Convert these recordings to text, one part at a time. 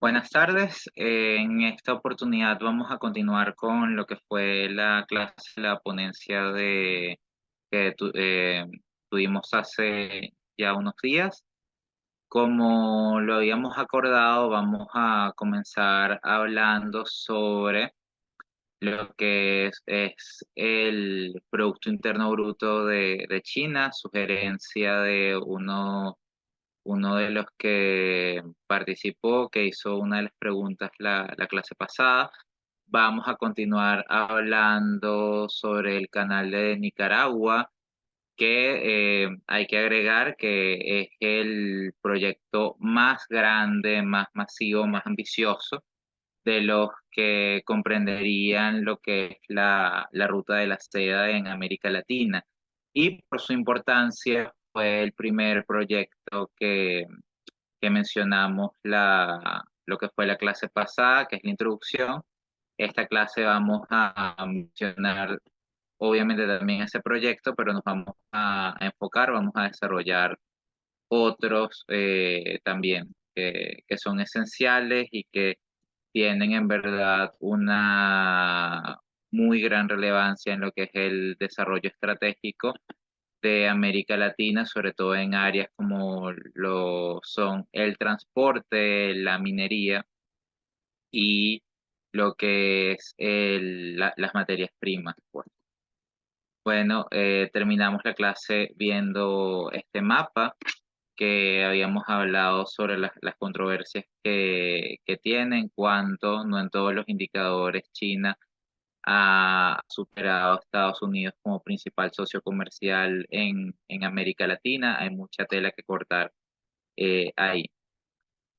Buenas tardes. En esta oportunidad vamos a continuar con lo que fue la clase, la ponencia que tuvimos hace ya unos días. Como lo habíamos acordado, vamos a comenzar hablando sobre lo que es el Producto Interno Bruto de China, sugerencia de uno de los que participó, que hizo una de las preguntas la clase pasada. Vamos a continuar hablando sobre el canal de Nicaragua, que hay que agregar que es el proyecto más grande, más masivo, más ambicioso de los que comprenderían lo que es la ruta de la seda en América Latina. Y por su importancia fue el primer proyecto que mencionamos lo que fue la clase pasada, que es la introducción. Esta clase vamos a mencionar obviamente también ese proyecto, pero nos vamos a enfocar, vamos a desarrollar otros también que son esenciales y que tienen en verdad una muy gran relevancia en lo que es el desarrollo estratégico de América Latina, sobre todo en áreas como lo son el transporte, la minería y lo que es las materias primas, pues. Bueno, terminamos la clase viendo este mapa que habíamos hablado sobre las controversias que tiene en cuanto, no en todos los indicadores, China ha superado a Estados Unidos como principal socio comercial en América Latina. Hay mucha tela que cortar ahí.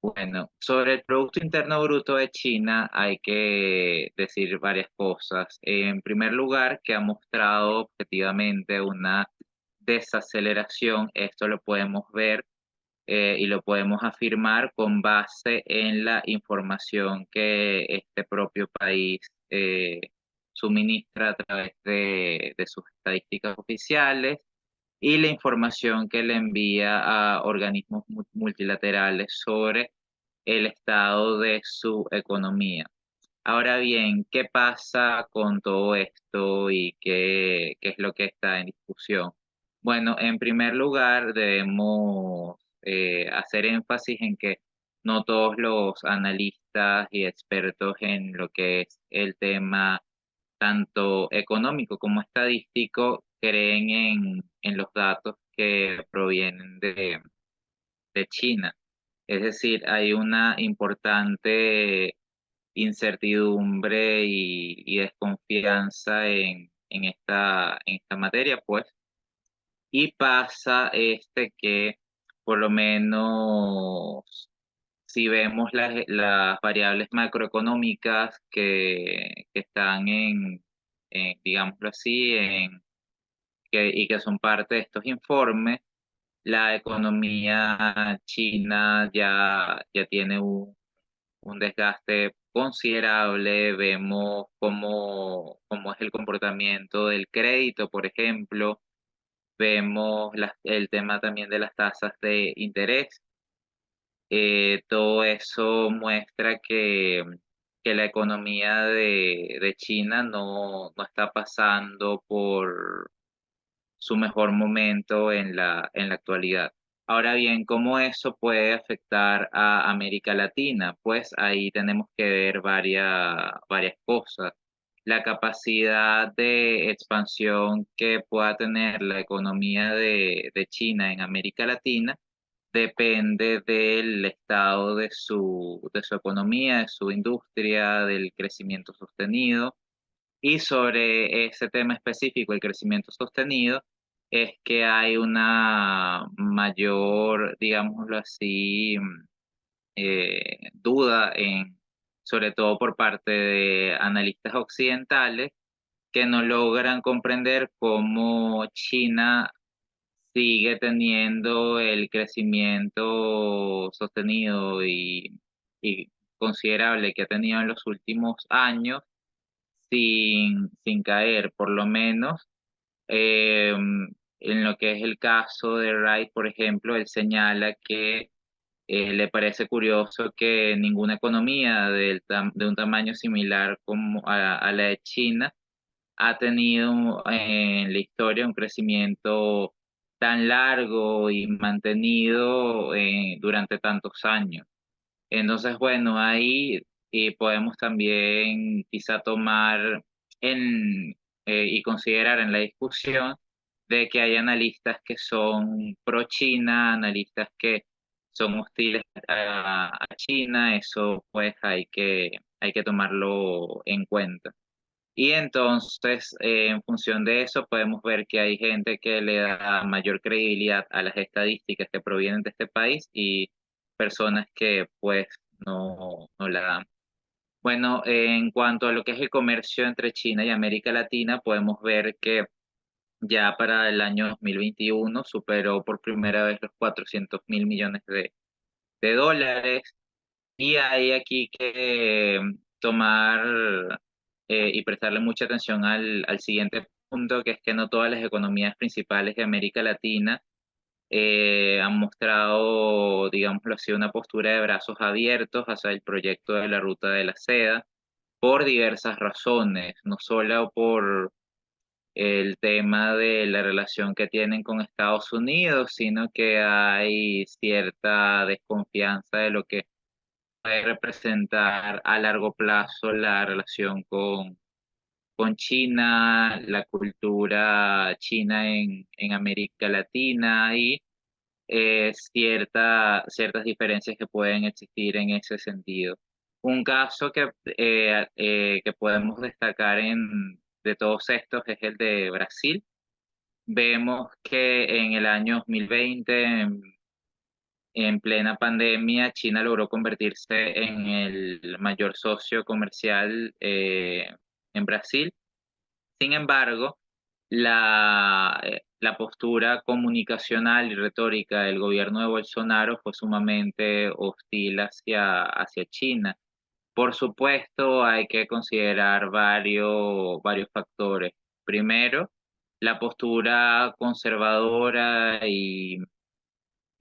Bueno, sobre el Producto Interno Bruto de China hay que decir varias cosas. En primer lugar, que ha mostrado objetivamente una desaceleración. Esto lo podemos ver y lo podemos afirmar con base en la información que este propio país suministra a través de sus estadísticas oficiales y la información que le envía a organismos multilaterales sobre el estado de su economía. Ahora bien, ¿qué pasa con todo esto y qué es lo que está en discusión? Bueno, en primer lugar, debemos hacer énfasis en que no todos los analistas y expertos en lo que es el tema tanto económico como estadístico creen en los datos que provienen de China. Es decir, hay una importante incertidumbre y desconfianza en esta materia, pues, y pasa que por lo menos si vemos las variables macroeconómicas que están digámoslo así, y que son parte de estos informes, la economía china ya tiene un desgaste considerable. Vemos cómo es el comportamiento del crédito, por ejemplo. Vemos el tema también de las tasas de interés. Todo eso muestra que la economía de China no está pasando por su mejor momento en la actualidad. Ahora bien, ¿cómo eso puede afectar a América Latina? Pues ahí tenemos que ver varias cosas. La capacidad de expansión que pueda tener la economía de China en América Latina depende del estado de su economía, de su industria, del crecimiento sostenido. Y sobre ese tema específico, el crecimiento sostenido, es que hay una mayor, digámoslo así, duda sobre todo por parte de analistas occidentales que no logran comprender cómo China sigue teniendo el crecimiento sostenido y considerable que ha tenido en los últimos años sin caer, por lo menos en lo que es el caso de Wright, por ejemplo, él señala que le parece curioso que ninguna economía de un tamaño similar como a la de China ha tenido en la historia un crecimiento tan largo y mantenido durante tantos años. Entonces, bueno, ahí podemos también quizá tomar y considerar en la discusión de que hay analistas que son pro China, analistas que son hostiles a China. Eso pues hay que tomarlo en cuenta. Y entonces, en función de eso, podemos ver que hay gente que le da mayor credibilidad a las estadísticas que provienen de este país y personas que pues no la dan. Bueno, en cuanto a lo que es el comercio entre China y América Latina, podemos ver que ya para el año 2021 superó por primera vez los 400.000 millones de dólares. Y hay aquí que tomar y prestarle mucha atención al siguiente punto, que es que no todas las economías principales de América Latina han mostrado, digámoslo así, una postura de brazos abiertos hacia el proyecto de la Ruta de la Seda por diversas razones, no solo por el tema de la relación que tienen con Estados Unidos, sino que hay cierta desconfianza de lo que puede representar a largo plazo la relación con China, la cultura china en América Latina y ciertas diferencias que pueden existir en ese sentido. Un caso que podemos destacar de todos estos es el de Brasil. Vemos que en el año 2020, en plena pandemia, China logró convertirse en el mayor socio comercial en Brasil. Sin embargo, la postura comunicacional y retórica del gobierno de Bolsonaro fue sumamente hostil hacia China. Por supuesto, hay que considerar varios factores. Primero, la postura conservadora y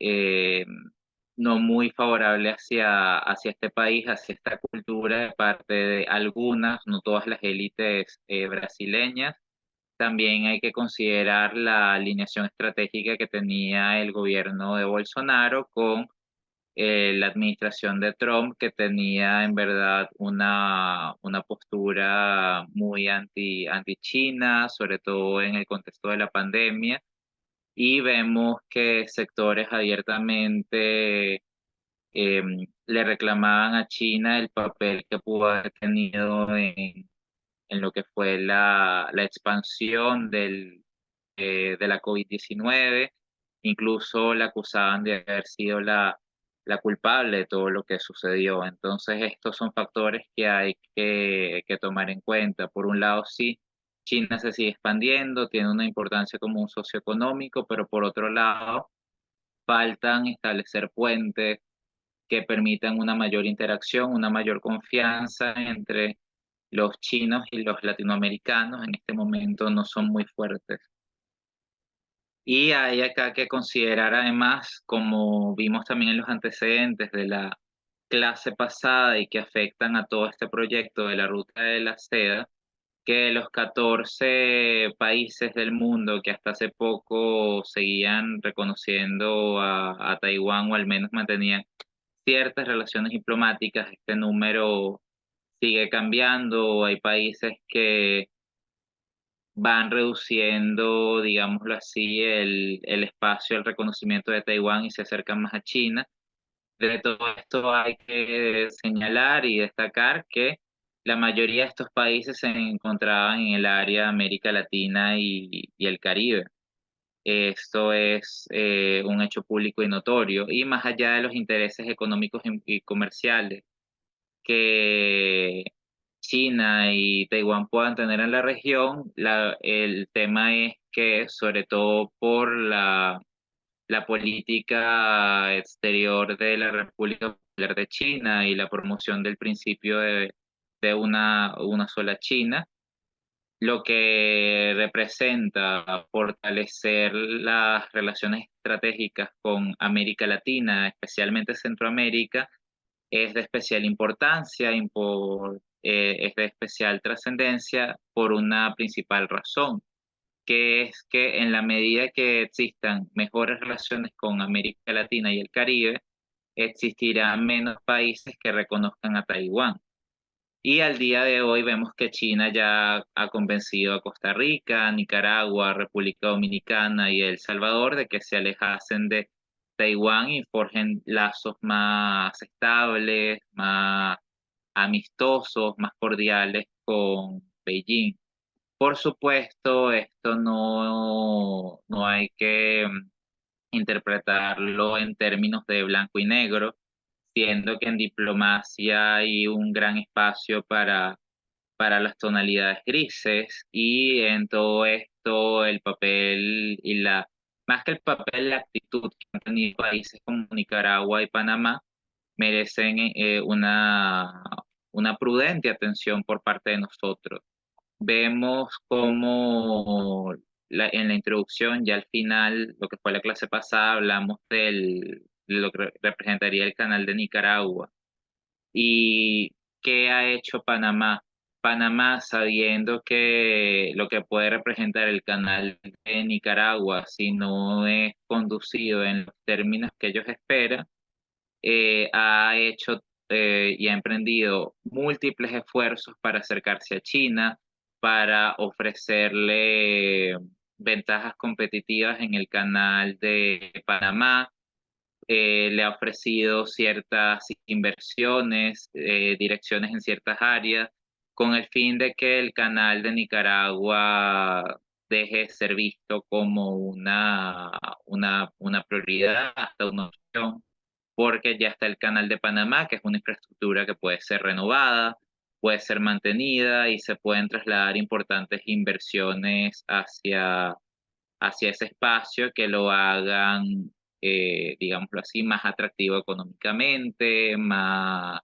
eh, no muy favorable hacia este país, hacia esta cultura de parte de algunas, no todas las élites brasileñas. También hay que considerar la alineación estratégica que tenía el gobierno de Bolsonaro con la administración de Trump, que tenía en verdad una postura muy anti-China, sobre todo en el contexto de la pandemia, y vemos que sectores abiertamente le reclamaban a China el papel que pudo haber tenido en lo que fue la expansión de la COVID-19. Incluso la acusaban de haber sido la culpable de todo lo que sucedió. Entonces, estos son factores que hay que tomar en cuenta. Por un lado, sí, China se sigue expandiendo, tiene una importancia como un socio económico, pero por otro lado, faltan establecer puentes que permitan una mayor interacción, una mayor confianza entre los chinos y los latinoamericanos. En este momento no son muy fuertes. Y hay acá que considerar además, como vimos también en los antecedentes de la clase pasada y que afectan a todo este proyecto de la Ruta de la Seda, que los 14 países del mundo que hasta hace poco seguían reconociendo a Taiwán o al menos mantenían ciertas relaciones diplomáticas, este número sigue cambiando. Hay países que van reduciendo, digámoslo así, el espacio, el reconocimiento de Taiwán y se acercan más a China. De todo esto hay que señalar y destacar que la mayoría de estos países se encontraban en el área de América Latina y el Caribe. Esto es un hecho público y notorio. Y más allá de los intereses económicos y comerciales que China y Taiwán puedan tener en la región, el tema es que, sobre todo por la política exterior de la República Popular de China y la promoción del principio de una sola China, lo que representa fortalecer las relaciones estratégicas con América Latina, especialmente Centroamérica, es de especial importancia, es de especial trascendencia por una principal razón, que es que en la medida que existan mejores relaciones con América Latina y el Caribe, existirán menos países que reconozcan a Taiwán. Y al día de hoy vemos que China ya ha convencido a Costa Rica, Nicaragua, República Dominicana y El Salvador de que se alejasen de Taiwán y forjen lazos más estables, más amistosos, más cordiales con Beijing. Por supuesto, esto no hay que interpretarlo en términos de blanco y negro, siendo que en diplomacia hay un gran espacio para las tonalidades grises y en todo esto el papel más que el papel, la actitud que han tenido países como Nicaragua y Panamá merecen una prudente atención por parte de nosotros. Vemos como en la introducción, ya al final, lo que fue la clase pasada, hablamos de lo que representaría el canal de Nicaragua. ¿Y qué ha hecho Panamá? Panamá, sabiendo que lo que puede representar el canal de Nicaragua, si no es conducido en los términos que ellos esperan, ha hecho y ha emprendido múltiples esfuerzos para acercarse a China, para ofrecerle ventajas competitivas en el canal de Panamá. Le ha ofrecido ciertas inversiones, direcciones en ciertas áreas, con el fin de que el canal de Nicaragua deje de ser visto como una prioridad, hasta una opción, porque ya está el canal de Panamá, que es una infraestructura que puede ser renovada, puede ser mantenida y se pueden trasladar importantes inversiones hacia ese espacio que lo hagan, digámoslo así, más atractivo económicamente, más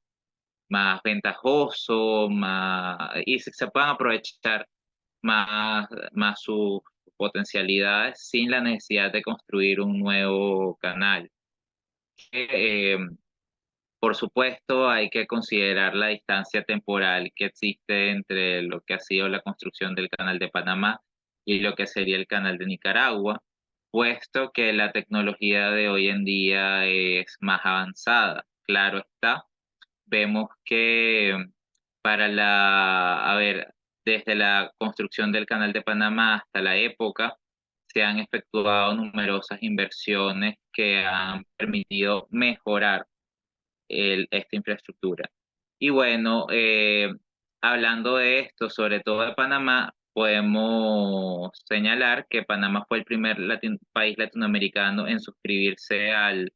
ventajoso, y se puedan aprovechar más sus potencialidades sin la necesidad de construir un nuevo canal. Eh, por supuesto, hay que considerar la distancia temporal que existe entre lo que ha sido la construcción del Canal de Panamá y lo que sería el Canal de Nicaragua, puesto que la tecnología de hoy en día es más avanzada. Claro está, vemos que a ver, desde la construcción del Canal de Panamá hasta la época, se han efectuado numerosas inversiones que han permitido mejorar esta infraestructura. Y bueno, hablando de esto, sobre todo de Panamá, podemos señalar que Panamá fue el primer país latinoamericano en suscribirse al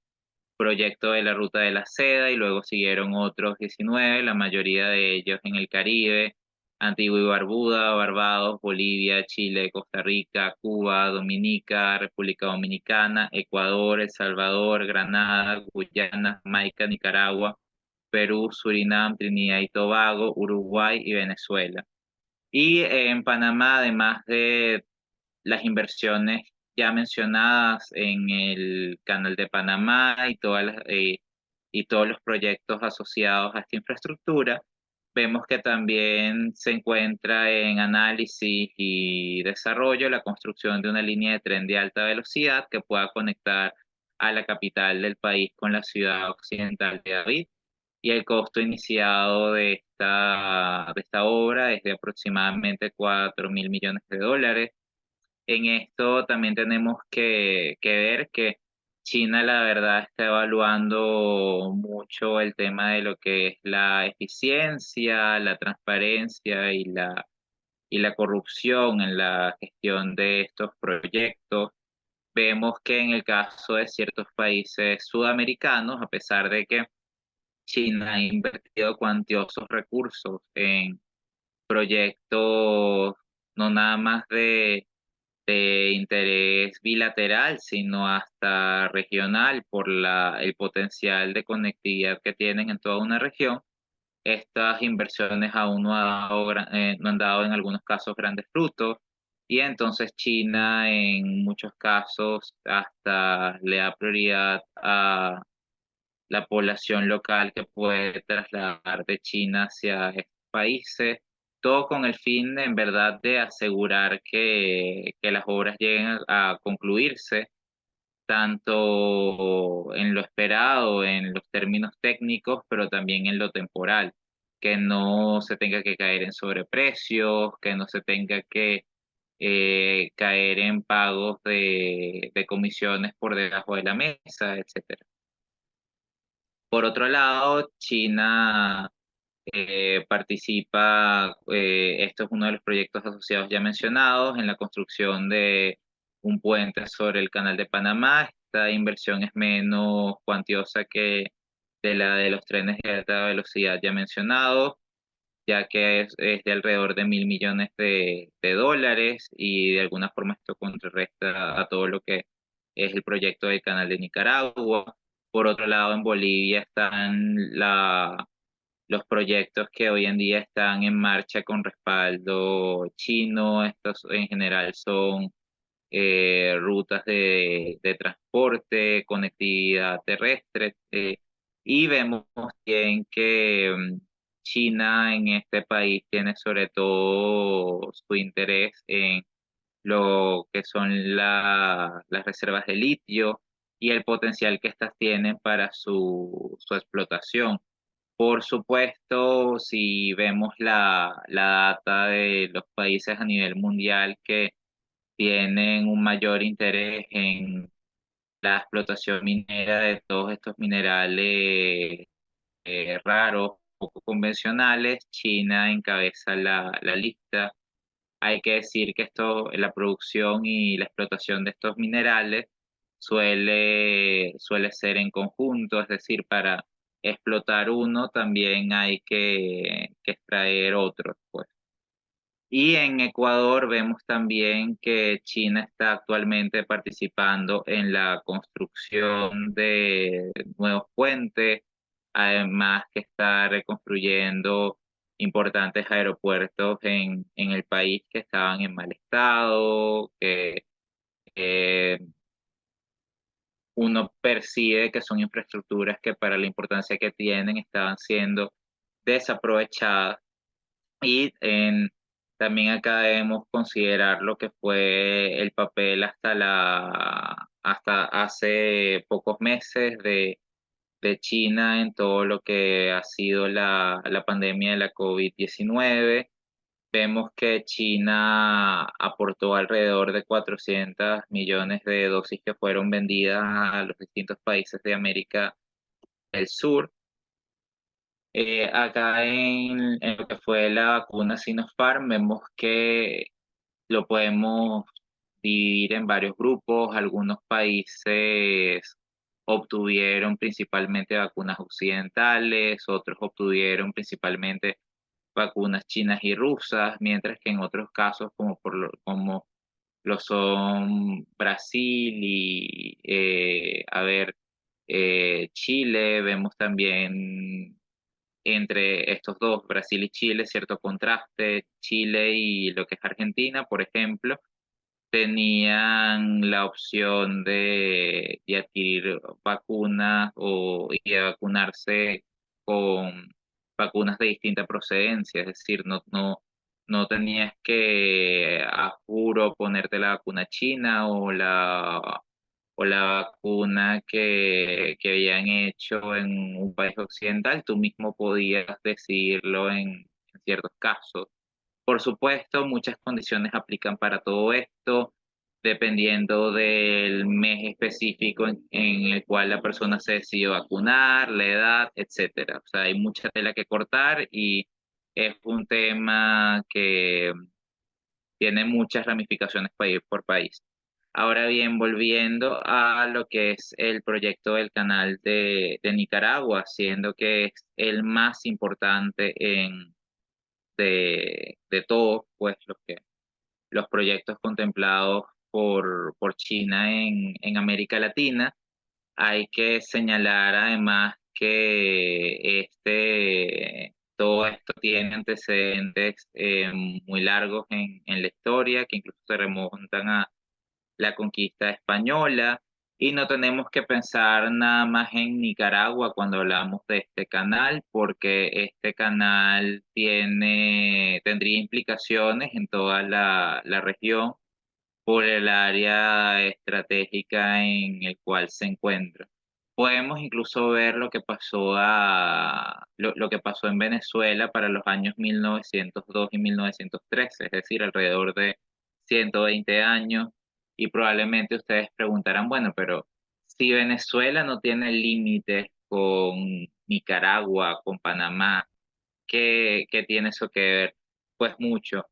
proyecto de la Ruta de la Seda y luego siguieron otros 19, la mayoría de ellos en el Caribe, Antigua y Barbuda, Barbados, Bolivia, Chile, Costa Rica, Cuba, Dominica, República Dominicana, Ecuador, El Salvador, Granada, Guyana, Jamaica, Nicaragua, Perú, Surinam, Trinidad y Tobago, Uruguay y Venezuela. Y en Panamá, además de las inversiones ya mencionadas en el Canal de Panamá y todos los proyectos asociados a esta infraestructura, vemos que también se encuentra en análisis y desarrollo la construcción de una línea de tren de alta velocidad que pueda conectar a la capital del país con la ciudad occidental de David. Y el costo iniciado de esta obra es de aproximadamente 4.000 millones de dólares. En esto también tenemos que ver que China, la verdad, está evaluando mucho el tema de lo que es la eficiencia, la transparencia y la corrupción en la gestión de estos proyectos. Vemos que en el caso de ciertos países sudamericanos, a pesar de que China ha invertido cuantiosos recursos en proyectos no nada más de interés bilateral, sino hasta regional por el potencial de conectividad que tienen en toda una región. Estas inversiones aún no han dado en algunos casos grandes frutos, y entonces China en muchos casos hasta le da prioridad a la población local que puede trasladar de China hacia estos países, todo con el fin en verdad de asegurar que las obras lleguen a concluirse tanto en lo esperado, en los términos técnicos, pero también en lo temporal, que no se tenga que caer en sobreprecios, que no se tenga que caer en pagos de comisiones por debajo de la mesa, etcétera. Por otro lado, China participa, esto es uno de los proyectos asociados ya mencionados, en la construcción de un puente sobre el Canal de Panamá. Esta inversión es menos cuantiosa que de la de los trenes de alta velocidad ya mencionados, ya que es de alrededor de 1.000 millones de dólares, y de alguna forma esto contrarresta a todo lo que es el proyecto del Canal de Nicaragua. Por otro lado, en Bolivia están los proyectos que hoy en día están en marcha con respaldo chino. Estos en general son rutas de transporte, conectividad terrestre, y vemos bien que China en este país tiene sobre todo su interés en lo que son las reservas de litio y el potencial que éstas tienen para su explotación. Por supuesto, si vemos la data de los países a nivel mundial que tienen un mayor interés en la explotación minera de todos estos minerales raros, poco convencionales, China encabeza la lista. Hay que decir que la producción y la explotación de estos minerales suele ser en conjunto, es decir, para explotar uno también hay que extraer otro, pues. Y en Ecuador vemos también que China está actualmente participando en la construcción de nuevos puentes, además que está reconstruyendo importantes aeropuertos en el país que estaban en mal estado, que eh, uno percibe que son infraestructuras que para la importancia que tienen estaban siendo desaprovechadas. Y también acá debemos considerar lo que fue el papel hasta hace pocos meses de China en todo lo que ha sido la pandemia de la COVID-19. Vemos que China aportó alrededor de 400 millones de dosis que fueron vendidas a los distintos países de América del Sur. Acá en lo que fue la vacuna Sinopharm, vemos que lo podemos dividir en varios grupos. Algunos países obtuvieron principalmente vacunas occidentales, otros obtuvieron principalmente vacunas chinas y rusas, mientras que en otros casos, como lo son Brasil y, Chile, vemos también entre estos dos, Brasil y Chile, cierto contraste. Chile y lo que es Argentina, por ejemplo, tenían la opción de adquirir vacunas y de vacunarse con vacunas de distinta procedencia, es decir, no tenías que a juro ponerte la vacuna china o la vacuna que habían hecho en un país occidental. Tú mismo podías decidirlo en ciertos casos. Por supuesto, muchas condiciones aplican para todo esto, dependiendo del mes específico en el cual la persona se decidió vacunar, la edad, etcétera. O sea, hay mucha tela que cortar, y es un tema que tiene muchas ramificaciones país por país. Ahora bien, volviendo a lo que es el proyecto del canal de Nicaragua, siendo que es el más importante de todos, pues los proyectos contemplados por China en América Latina. Hay que señalar además que Todo esto tiene antecedentes muy largos en la historia, que incluso se remontan a la conquista española, y no tenemos que pensar nada más en Nicaragua cuando hablamos de este canal, porque este canal tendría implicaciones en toda la región por el área estratégica en el cual se encuentra. Podemos incluso ver lo que pasó en Venezuela para los años 1902 y 1913, es decir, alrededor de 120 años, y probablemente ustedes preguntarán, bueno, pero si Venezuela no tiene límites con Nicaragua, con Panamá, ¿qué tiene eso que ver? Pues mucho.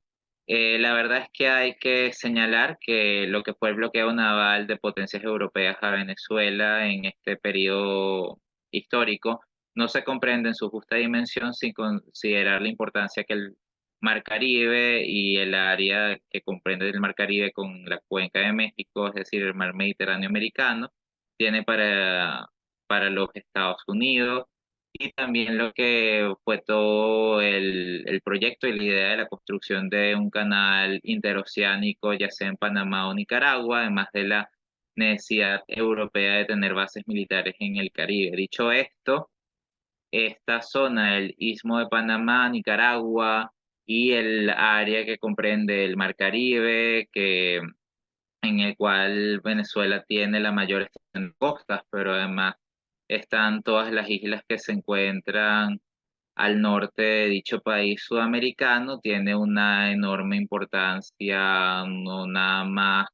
La verdad es que hay que señalar que lo que fue el bloqueo naval de potencias europeas a Venezuela en este periodo histórico no se comprende en su justa dimensión sin considerar la importancia que el Mar Caribe y el área que comprende el Mar Caribe con la cuenca de México, es decir, el Mar Mediterráneo americano, tiene para los Estados Unidos, y también lo que fue todo el proyecto y la idea de la construcción de un canal interoceánico, ya sea en Panamá o Nicaragua, además de la necesidad europea de tener bases militares en el Caribe. Dicho esto, esta zona, el Istmo de Panamá, Nicaragua y el área que comprende el Mar Caribe, en el cual Venezuela tiene la mayor extensión de costas, pero además están todas las islas que se encuentran al norte de dicho país sudamericano, tiene una enorme importancia, no nada más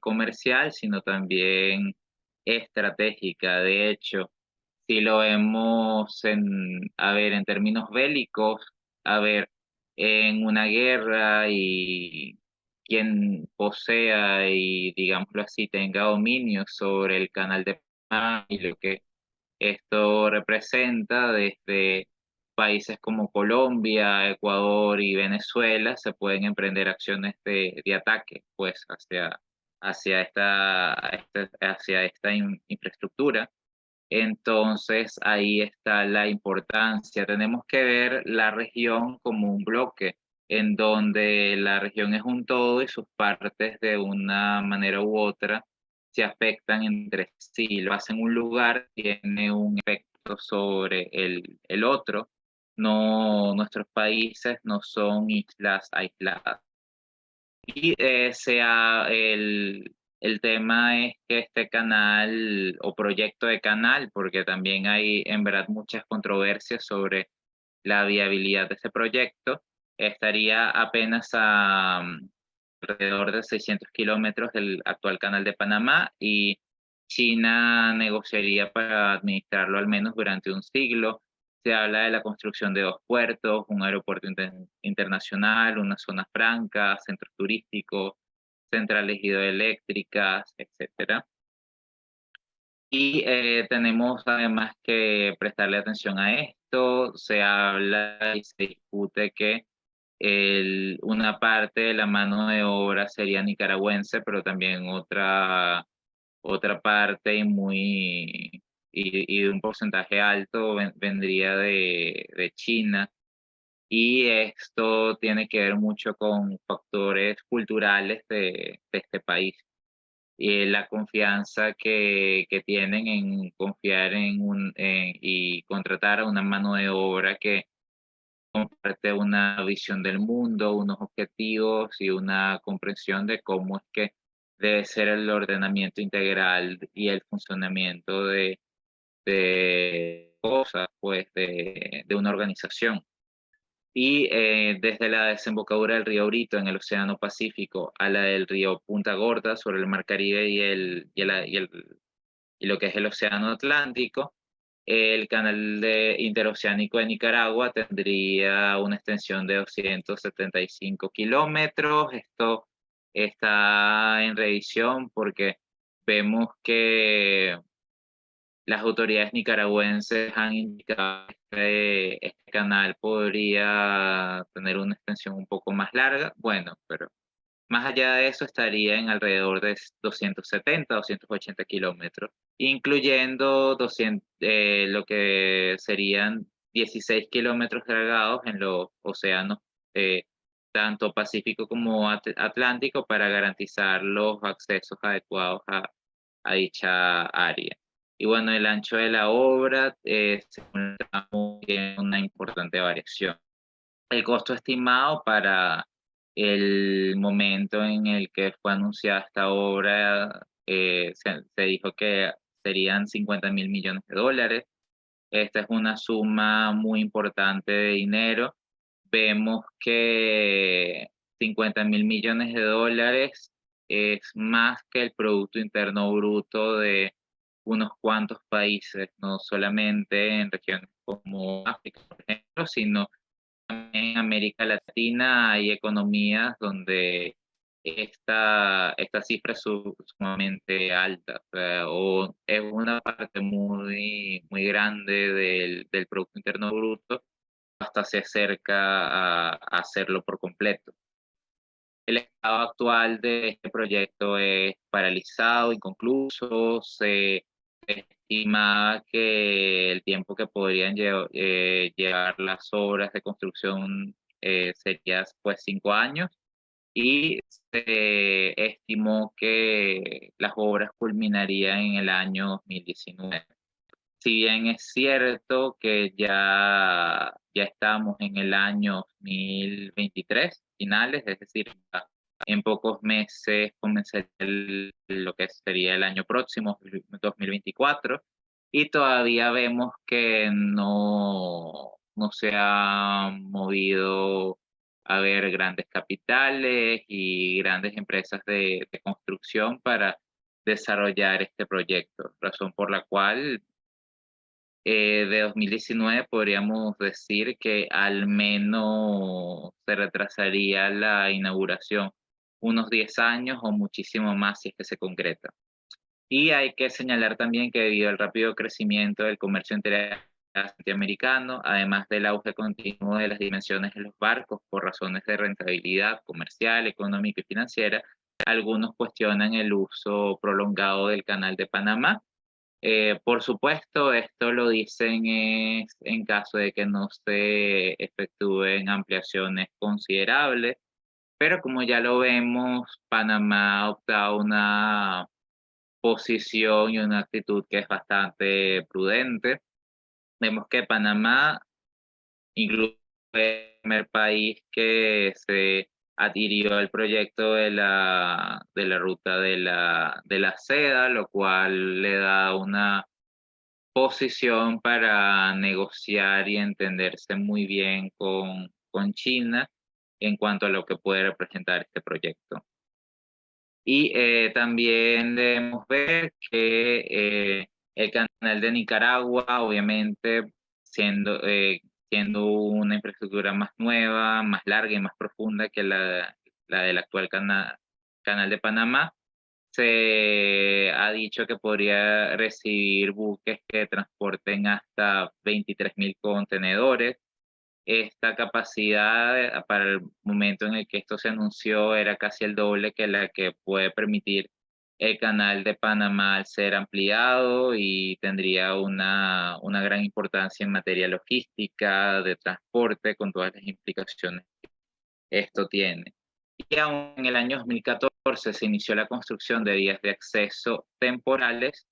comercial, sino también estratégica. De hecho, si lo vemos en términos bélicos, a ver, en una guerra, y quien posea y, digámoslo así, tenga dominio sobre el canal de Panamá y lo que esto representa desde países como Colombia, Ecuador y Venezuela, se pueden emprender acciones de ataque, pues, hacia esta infraestructura. Entonces, ahí está la importancia. Tenemos que ver la región como un bloque, en donde la región es un todo y sus partes de una manera u otra se afectan entre sí. Lo hacen un lugar, tiene un efecto sobre el otro. No, nuestros países no son islas aisladas. Y el tema es que este canal o proyecto de canal, porque también hay en verdad muchas controversias sobre la viabilidad de este proyecto, estaría apenas alrededor de 600 kilómetros del actual canal de Panamá, y China negociaría para administrarlo al menos durante un siglo. Se habla de la construcción de dos puertos, un aeropuerto internacional, una zona franca, centros turísticos, centrales hidroeléctricas, etcétera. Y tenemos además que prestarle atención a esto. Se habla y se discute que una parte de la mano de obra sería nicaragüense, pero también otra parte y de un porcentaje alto vendría de China. Y esto tiene que ver mucho con factores culturales de este país, y la confianza que tienen en confiar y contratar a una mano de obra que comparte una visión del mundo, unos objetivos y una comprensión de cómo es que debe ser el ordenamiento integral y el funcionamiento de cosas, pues, de una organización. Y desde la desembocadura del río Brito en el Océano Pacífico a la del río Punta Gorda sobre el Mar Caribe y lo que es el Océano Atlántico, el canal interoceánico de Nicaragua tendría una extensión de 275 kilómetros. Esto está en revisión porque vemos que las autoridades nicaragüenses han indicado que este canal podría tener una extensión un poco más larga. Bueno, pero más allá de eso estaría en alrededor de 270, 280 kilómetros, incluyendo lo que serían 16 kilómetros largados en los océanos, tanto Pacífico como Atlántico, para garantizar los accesos adecuados a dicha área. Y bueno, el ancho de la obra, según el tramo, tiene una importante variación. El costo estimado para el momento en el que fue anunciada esta obra, se dijo que serían 50.000 millones de dólares. Esta es una suma muy importante de dinero. Vemos que 50.000 millones de dólares es más que el Producto Interno Bruto de unos cuantos países, no solamente en regiones como África, por ejemplo, sino en América Latina. Hay economías donde esta cifra es sumamente alta, o es una parte muy, muy grande del Producto Interno Bruto, hasta se acerca a hacerlo por completo. El estado actual de este proyecto es paralizado, inconcluso. Se estima que el tiempo que podrían llevar las obras de construcción sería pues 5 años, y se estimó que las obras culminarían en el año 2019. Si bien es cierto que ya estamos en el año 2023, finales, es decir, ya en pocos meses comenzaría lo que sería el año próximo, 2024, y todavía vemos que no se ha movido a ver grandes capitales y grandes empresas de construcción para desarrollar este proyecto, razón por la cual de 2019 podríamos decir que al menos se retrasaría la inauguración unos 10 años o muchísimo más si es que se concreta. Y hay que señalar también que debido al rápido crecimiento del comercio interamericano, además del auge continuo de las dimensiones de los barcos por razones de rentabilidad comercial, económica y financiera, algunos cuestionan el uso prolongado del Canal de Panamá. Por supuesto, esto lo dicen es en caso de que no se efectúen ampliaciones considerables, pero como ya lo vemos, Panamá ha optado una posición y una actitud que es bastante prudente. Vemos que Panamá incluso fue el primer país que se adhirió al proyecto de la ruta de la seda, lo cual le da una posición para negociar y entenderse muy bien con China en cuanto a lo que puede representar este proyecto. Y también debemos ver que el canal de Nicaragua, obviamente, siendo una infraestructura más nueva, más larga y más profunda que la del actual canal de Panamá, se ha dicho que podría recibir buques que transporten hasta 23.000 contenedores. Esta capacidad, para el momento en el que esto se anunció, era casi el doble que la que puede permitir el canal de Panamá al ser ampliado, y tendría una gran importancia en materia logística, de transporte, con todas las implicaciones que esto tiene. Y aún en el año 2014 se inició la construcción de vías de acceso temporales.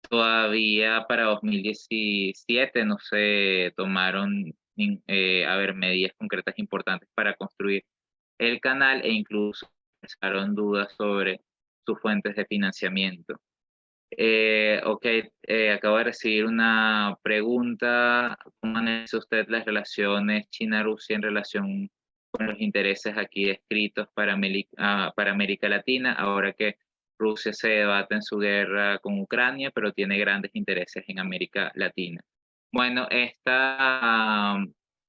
Todavía para 2017 no se tomaron medidas concretas importantes para construir el canal, e incluso empezaron dudas sobre sus fuentes de financiamiento. Ok, acabo de recibir una pregunta. ¿Cómo analiza usted las relaciones China-Rusia en relación con los intereses aquí descritos para América Latina, ahora que Rusia se debate en su guerra con Ucrania, pero tiene grandes intereses en América Latina? Bueno, esta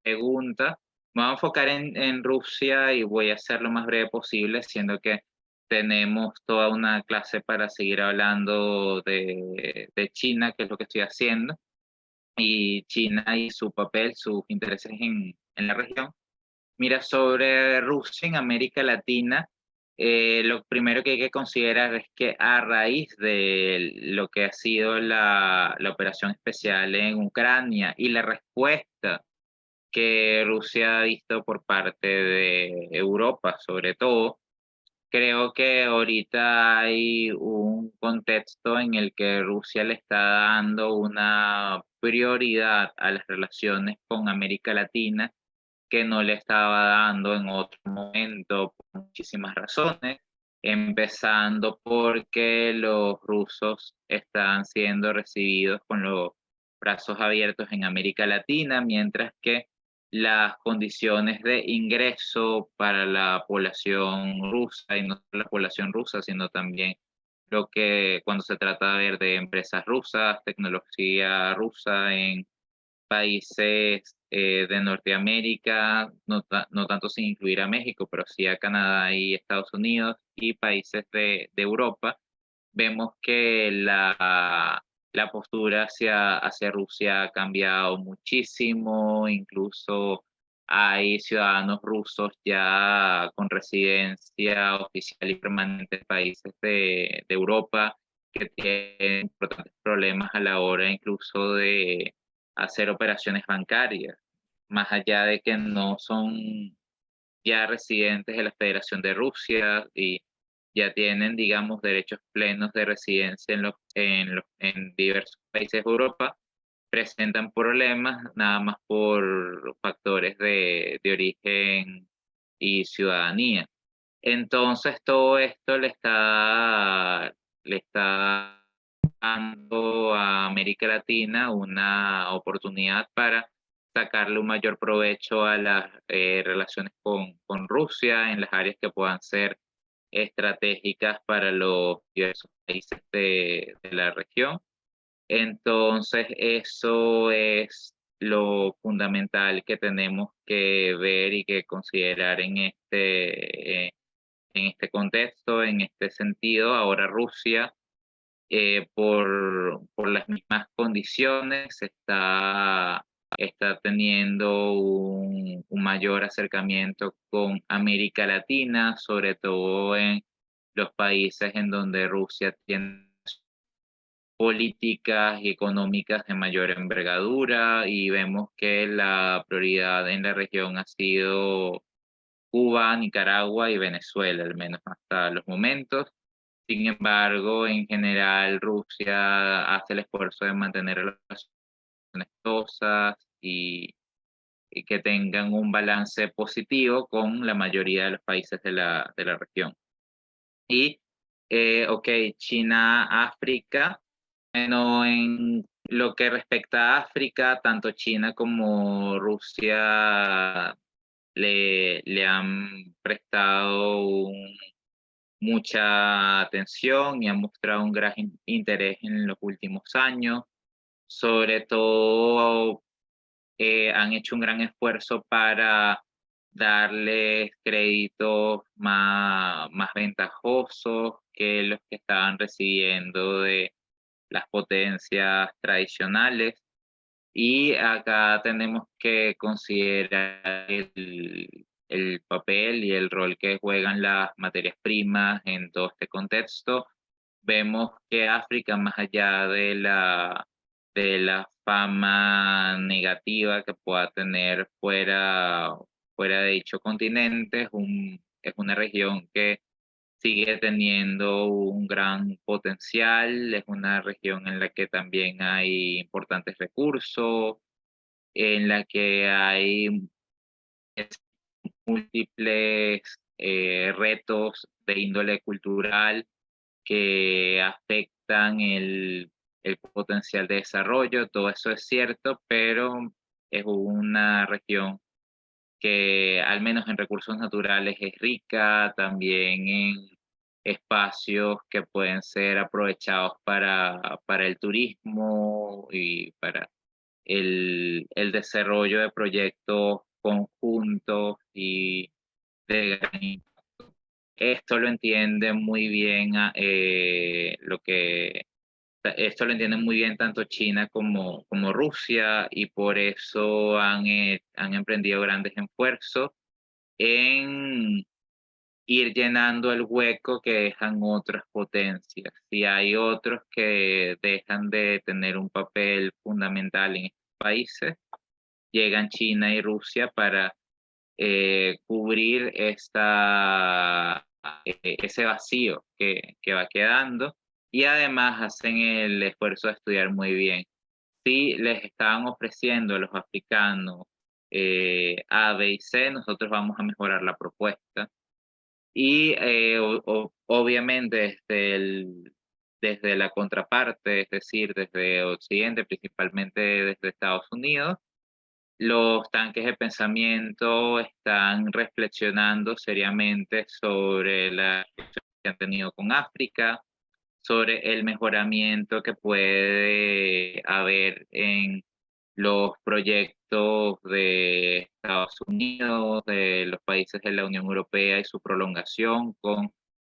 pregunta me voy a enfocar en Rusia y voy a ser lo más breve posible, siendo que tenemos toda una clase para seguir hablando de China, que es lo que estoy haciendo, y China y su papel, sus intereses en la región. Mira, sobre Rusia en América Latina, Lo primero que hay que considerar es que a raíz de lo que ha sido la operación especial en Ucrania y la respuesta que Rusia ha visto por parte de Europa, sobre todo, creo que ahorita hay un contexto en el que Rusia le está dando una prioridad a las relaciones con América Latina que no le estaba dando en otro momento por muchísimas razones, empezando porque los rusos están siendo recibidos con los brazos abiertos en América Latina, mientras que las condiciones de ingreso para la población rusa, y no solo la población rusa, sino también lo que cuando se trata de ver de empresas rusas, tecnología rusa en países de Norteamérica, no tanto sin incluir a México, pero sí a Canadá y Estados Unidos y países de Europa, vemos que la postura hacia Rusia ha cambiado muchísimo, incluso hay ciudadanos rusos ya con residencia oficial y permanente en países de Europa que tienen importantes problemas a la hora incluso de hacer operaciones bancarias, más allá de que no son ya residentes de la Federación de Rusia y ya tienen, digamos, derechos plenos de residencia en diversos países de Europa, presentan problemas nada más por factores de origen y ciudadanía. Entonces, todo esto le está dando a América Latina una oportunidad para sacarle un mayor provecho a las relaciones con Rusia en las áreas que puedan ser estratégicas para los diversos países de la región. Entonces, eso es lo fundamental que tenemos que ver y que considerar en este contexto, en este sentido. Ahora Rusia, por las mismas condiciones, está teniendo un mayor acercamiento con América Latina, sobre todo en los países en donde Rusia tiene políticas y económicas de mayor envergadura y vemos que la prioridad en la región ha sido Cuba, Nicaragua y Venezuela, al menos hasta los momentos. Sin embargo, en general, Rusia hace el esfuerzo de mantener relaciones amistosas y que tengan un balance positivo con la mayoría de los países de la región. Y, ok, China, África. Bueno, en lo que respecta a África, tanto China como Rusia le han prestado mucha atención y han mostrado un gran interés en los últimos años. Sobre todo, han hecho un gran esfuerzo para darles créditos más ventajosos que los que estaban recibiendo de las potencias tradicionales. Y acá tenemos que considerar el papel y el rol que juegan las materias primas en todo este contexto. Vemos que África, más allá de la fama negativa que pueda tener fuera de dicho continente, es una región que sigue teniendo un gran potencial, es una región en la que también hay importantes recursos, en la que hay múltiples retos de índole cultural que afectan el potencial de desarrollo. Todo eso es cierto, pero es una región que al menos en recursos naturales es rica, también en espacios que pueden ser aprovechados para el turismo y para el desarrollo de proyectos conjuntos y de gran impacto. Esto lo entiende muy bien esto lo entienden muy bien tanto China como Rusia y por eso han emprendido grandes esfuerzos en ir llenando el hueco que dejan otras potencias. Si hay otros que dejan de tener un papel fundamental en estos países, llegan China y Rusia para cubrir ese vacío que va quedando, y además hacen el esfuerzo de estudiar muy bien. Si les estaban ofreciendo a los africanos A, B y C, nosotros vamos a mejorar la propuesta. Y obviamente desde la contraparte, es decir, desde Occidente, principalmente desde Estados Unidos, los tanques de pensamiento están reflexionando seriamente sobre la relación que han tenido con África, sobre el mejoramiento que puede haber en los proyectos de Estados Unidos, de los países de la Unión Europea y su prolongación con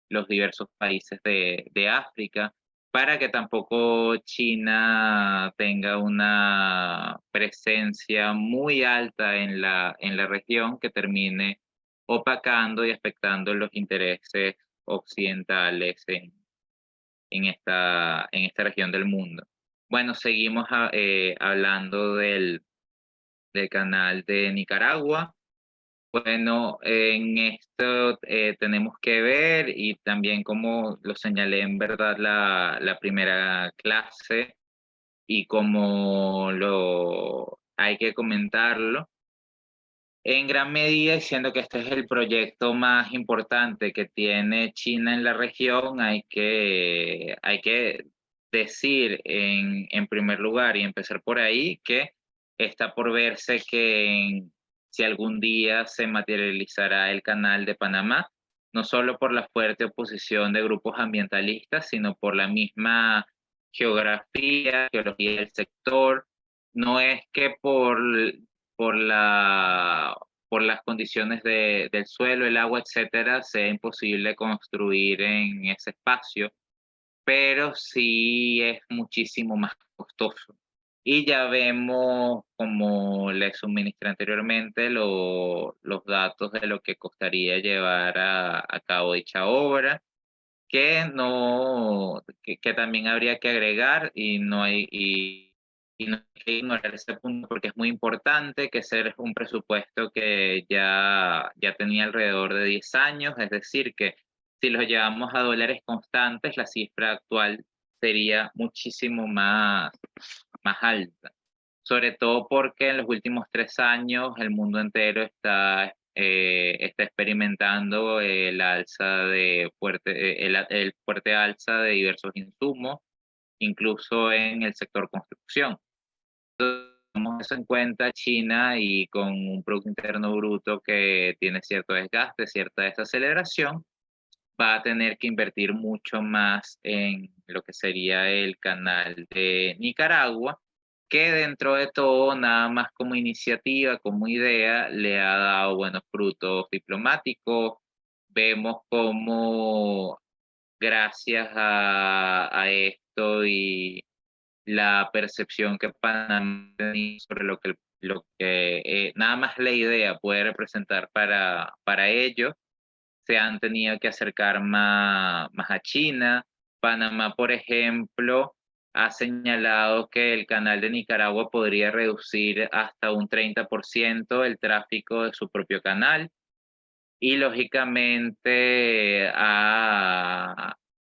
los diversos países de África, para que tampoco China tenga una presencia muy alta en la región que termine opacando y afectando los intereses occidentales en esta región del mundo. Bueno, seguimos hablando del canal de Nicaragua. Bueno, en esto tenemos que ver, y también como lo señalé en verdad la primera clase, y como lo hay que comentarlo, en gran medida, y siendo que este es el proyecto más importante que tiene China en la región, hay que decir en primer lugar y empezar por ahí que está por verse si algún día se materializará el canal de Panamá, no solo por la fuerte oposición de grupos ambientalistas, sino por la misma geología del sector. No es que por por las condiciones del suelo, el agua, etcétera, sea imposible construir en ese espacio, pero sí es muchísimo más costoso. Y ya vemos, como les suministré anteriormente, los datos de lo que costaría llevar a cabo dicha obra, que también habría que agregar, y no hay que ignorar ese punto porque es muy importante, que ese es un presupuesto que ya tenía alrededor de 10 años, es decir, que si lo llevamos a dólares constantes, la cifra actual sería muchísimo más alta, sobre todo porque en los últimos 3 años el mundo entero está experimentando el fuerte alza de diversos insumos, incluso en el sector construcción. Tomamos eso en cuenta, China, y con un Producto Interno Bruto que tiene cierto desgaste, cierta desaceleración, va a tener que invertir mucho más en lo que sería el canal de Nicaragua, que dentro de todo, nada más como iniciativa, como idea, le ha dado buenos frutos diplomáticos. Vemos cómo gracias a esto y la percepción que Panamá tenía sobre nada más la idea puede representar para ellos, se han tenido que acercar más a China. Panamá, por ejemplo, ha señalado que el canal de Nicaragua podría reducir hasta un 30% el tráfico de su propio canal, y lógicamente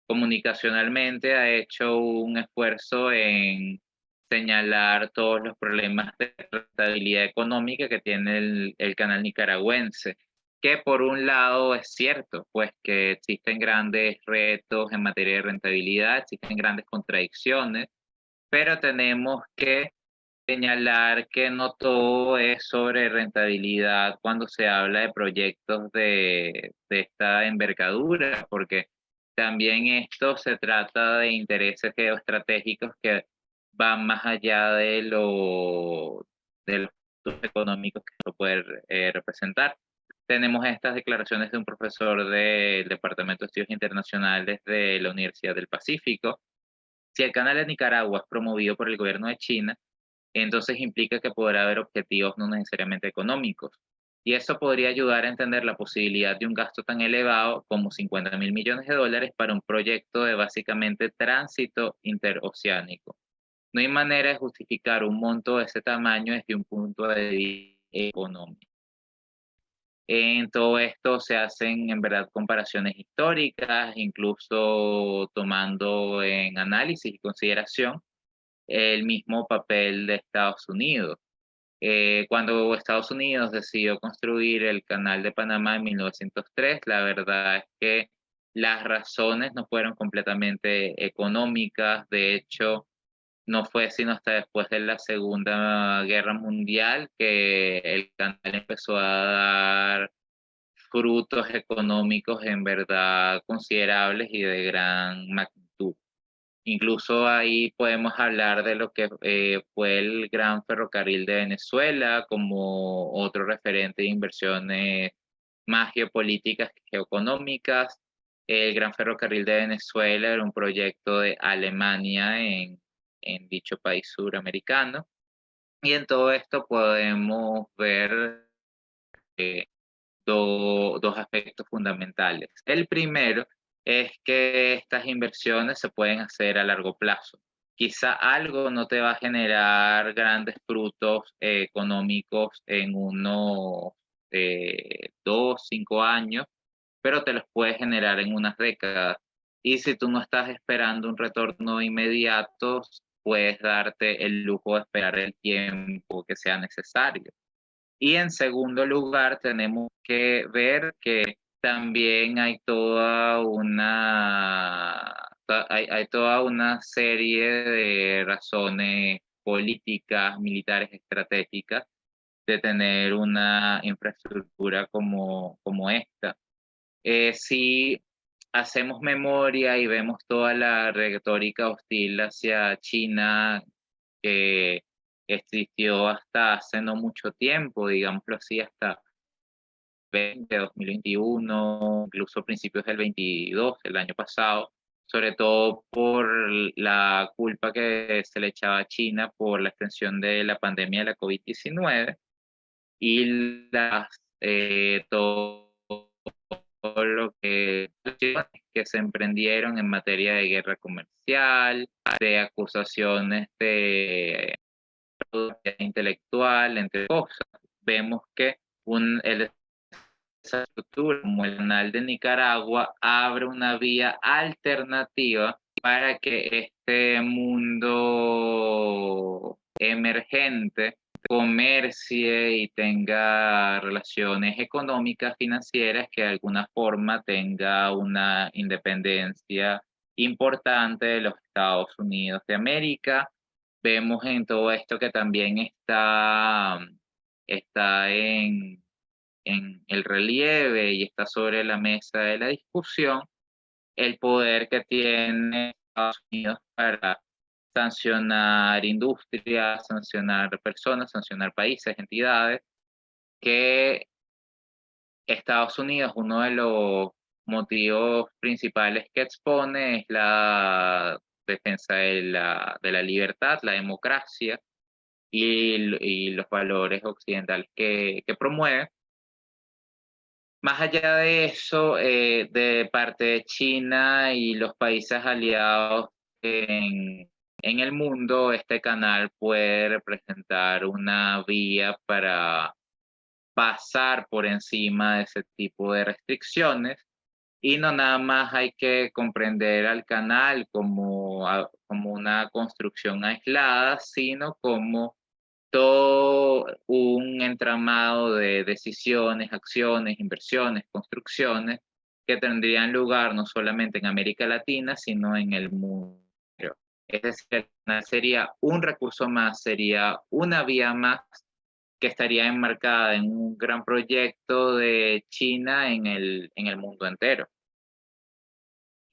comunicacionalmente ha hecho un esfuerzo en señalar todos los problemas de rentabilidad económica que tiene el canal nicaragüense, que por un lado es cierto, pues que existen grandes retos en materia de rentabilidad, existen grandes contradicciones, pero tenemos que señalar que no todo es sobre rentabilidad cuando se habla de proyectos de esta envergadura, porque también esto se trata de intereses geoestratégicos que van más allá de los puntos económicos que esto puede representar. Tenemos estas declaraciones de un profesor del Departamento de Estudios Internacionales de la Universidad del Pacífico. Si el canal de Nicaragua es promovido por el gobierno de China, entonces implica que podrá haber objetivos no necesariamente económicos. Y eso podría ayudar a entender la posibilidad de un gasto tan elevado como $50.000 millones para un proyecto de básicamente tránsito interoceánico. No hay manera de justificar un monto de ese tamaño desde un punto de vista económico. En todo esto se hacen en verdad comparaciones históricas, incluso tomando en análisis y consideración el mismo papel de Estados Unidos. Cuando Estados Unidos decidió construir el Canal de Panamá en 1903, la verdad es que las razones no fueron completamente económicas. De hecho, no fue sino hasta después de la Segunda Guerra Mundial que el canal empezó a dar frutos económicos en verdad considerables y de gran magnitud. Incluso ahí podemos hablar de lo que fue el Gran Ferrocarril de Venezuela como otro referente de inversiones más geopolíticas que geoeconómicas. El Gran Ferrocarril de Venezuela era un proyecto de Alemania en dicho país suramericano. Y en todo esto podemos ver dos aspectos fundamentales. El primero es que estas inversiones se pueden hacer a largo plazo. Quizá algo no te va a generar grandes frutos económicos en unos 2, 5 años, pero te los puedes generar en unas décadas. Y si tú no estás esperando un retorno inmediato, puedes darte el lujo de esperar el tiempo que sea necesario. Y en segundo lugar, tenemos que ver que también hay toda una serie de razones políticas, militares, estratégicas de tener una infraestructura como esta. Si hacemos memoria y vemos toda la retórica hostil hacia China que existió hasta hace no mucho tiempo, digámoslo así, hasta 2021, incluso principios del 22, el año pasado, sobre todo por la culpa que se le echaba a China por la extensión de la pandemia de la COVID-19 y todo lo que se emprendieron en materia de guerra comercial, de acusaciones de intelectual, entre cosas. Vemos que esa estructura como el canal de Nicaragua abre una vía alternativa para que este mundo emergente comercie y tenga relaciones económicas, financieras, que de alguna forma tenga una independencia importante de los Estados Unidos de América. Vemos en todo esto que también está en el relieve y está sobre la mesa de la discusión el poder que tiene Estados Unidos para sancionar industrias, sancionar personas, sancionar países, entidades, que Estados Unidos, uno de los motivos principales que expone es la defensa de la libertad, la democracia y los valores occidentales que promueve. Más allá de eso, de parte de China y los países aliados en el mundo, este canal puede representar una vía para pasar por encima de ese tipo de restricciones. Y no nada más hay que comprender al canal como una construcción aislada, sino como todo un entramado de decisiones, acciones, inversiones, construcciones que tendrían lugar no solamente en América Latina, sino en el mundo. Es decir, el canal sería un recurso más, sería una vía más que estaría enmarcada en un gran proyecto de China en el mundo entero.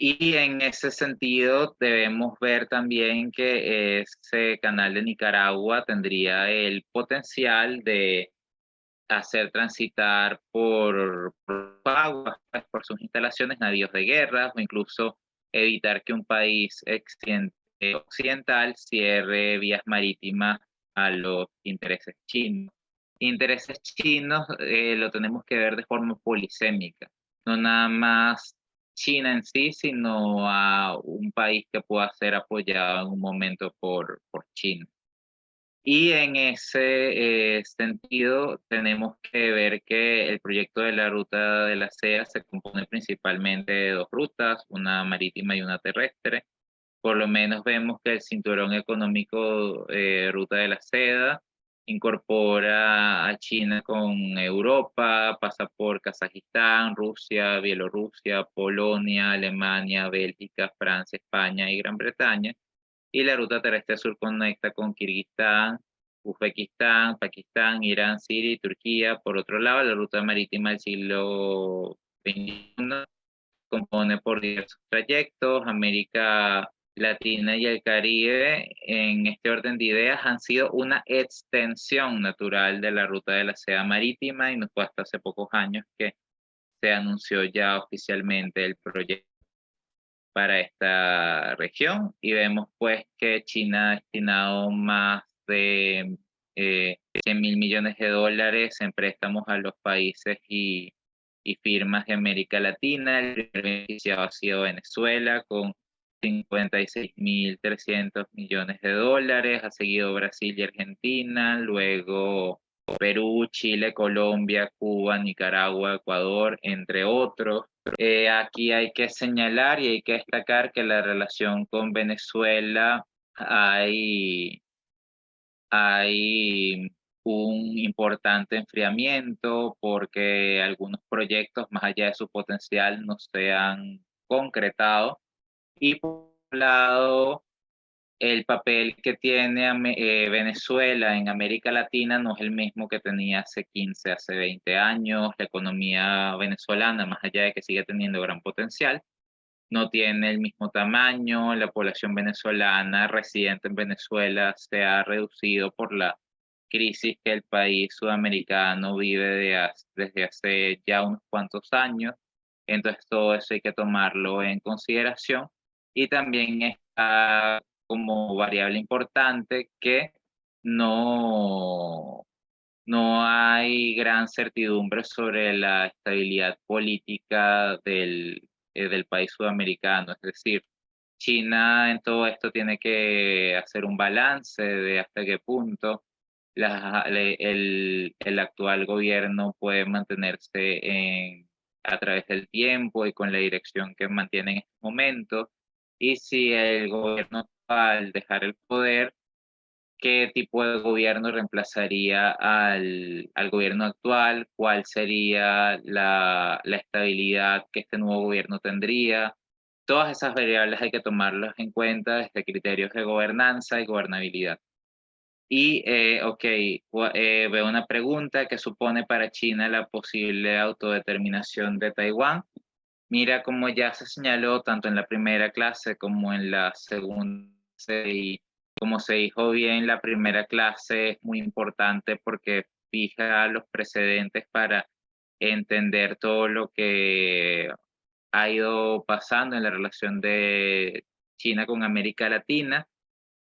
Y en ese sentido debemos ver también que ese canal de Nicaragua tendría el potencial de hacer transitar por aguas, pues, por sus instalaciones, navíos de guerra o incluso evitar que un país occidental cierre vías marítimas a los intereses chinos. intereses chinos lo tenemos que ver de forma polisémica, no nada más China en sí, sino a un país que pueda ser apoyado en un momento por China. Y en ese sentido, tenemos que ver que el proyecto de la ruta de la seda se compone principalmente de dos rutas, una marítima y una terrestre. Por lo menos vemos que el cinturón económico Ruta de la Seda incorpora a China con Europa, pasa por Kazajistán, Rusia, Bielorrusia, Polonia, Alemania, Bélgica, Francia, España y Gran Bretaña. Y la ruta terrestre sur conecta con Kirguistán, Uzbekistán, Pakistán, Irán, Siria y Turquía. Por otro lado, la ruta marítima del siglo XXI compone por diversos trayectos. América Latina y el Caribe, en este orden de ideas, han sido una extensión natural de la ruta de la seda marítima y no fue hasta hace pocos años que se anunció ya oficialmente el proyecto para esta región y vemos pues que China ha destinado más de 100.000 millones de dólares en préstamos a los países y firmas de América Latina. El primer beneficiado ha sido Venezuela con 56.300 millones de dólares, ha seguido Brasil y Argentina, luego Perú, Chile, Colombia, Cuba, Nicaragua, Ecuador, entre otros. Aquí hay que señalar y hay que destacar que la relación con Venezuela hay un importante enfriamiento porque algunos proyectos, más allá de su potencial, no se han concretado. Y por un lado, el papel que tiene Venezuela en América Latina no es el mismo que tenía hace 15, hace 20 años. La economía venezolana, más allá de que sigue teniendo gran potencial, no tiene el mismo tamaño. La población venezolana residente en Venezuela se ha reducido por la crisis que el país sudamericano vive desde hace ya unos cuantos años. Entonces todo eso hay que tomarlo en consideración. Y también está como variable importante que no, no hay gran certidumbre sobre la estabilidad política del país sudamericano. Es decir, China en todo esto tiene que hacer un balance de hasta qué punto el actual gobierno puede mantenerse a través del tiempo y con la dirección que mantiene en estos momentos. Y si el gobierno al dejar el poder, qué tipo de gobierno reemplazaría al gobierno actual, cuál sería la estabilidad que este nuevo gobierno tendría. Todas esas variables hay que tomarlas en cuenta desde criterios de gobernanza y gobernabilidad. Y, veo una pregunta que supone para China la posible autodeterminación de Taiwán. Mira, como ya se señaló tanto en la primera clase como en la segunda, y como se dijo bien, la primera clase es muy importante porque fija los precedentes para entender todo lo que ha ido pasando en la relación de China con América Latina.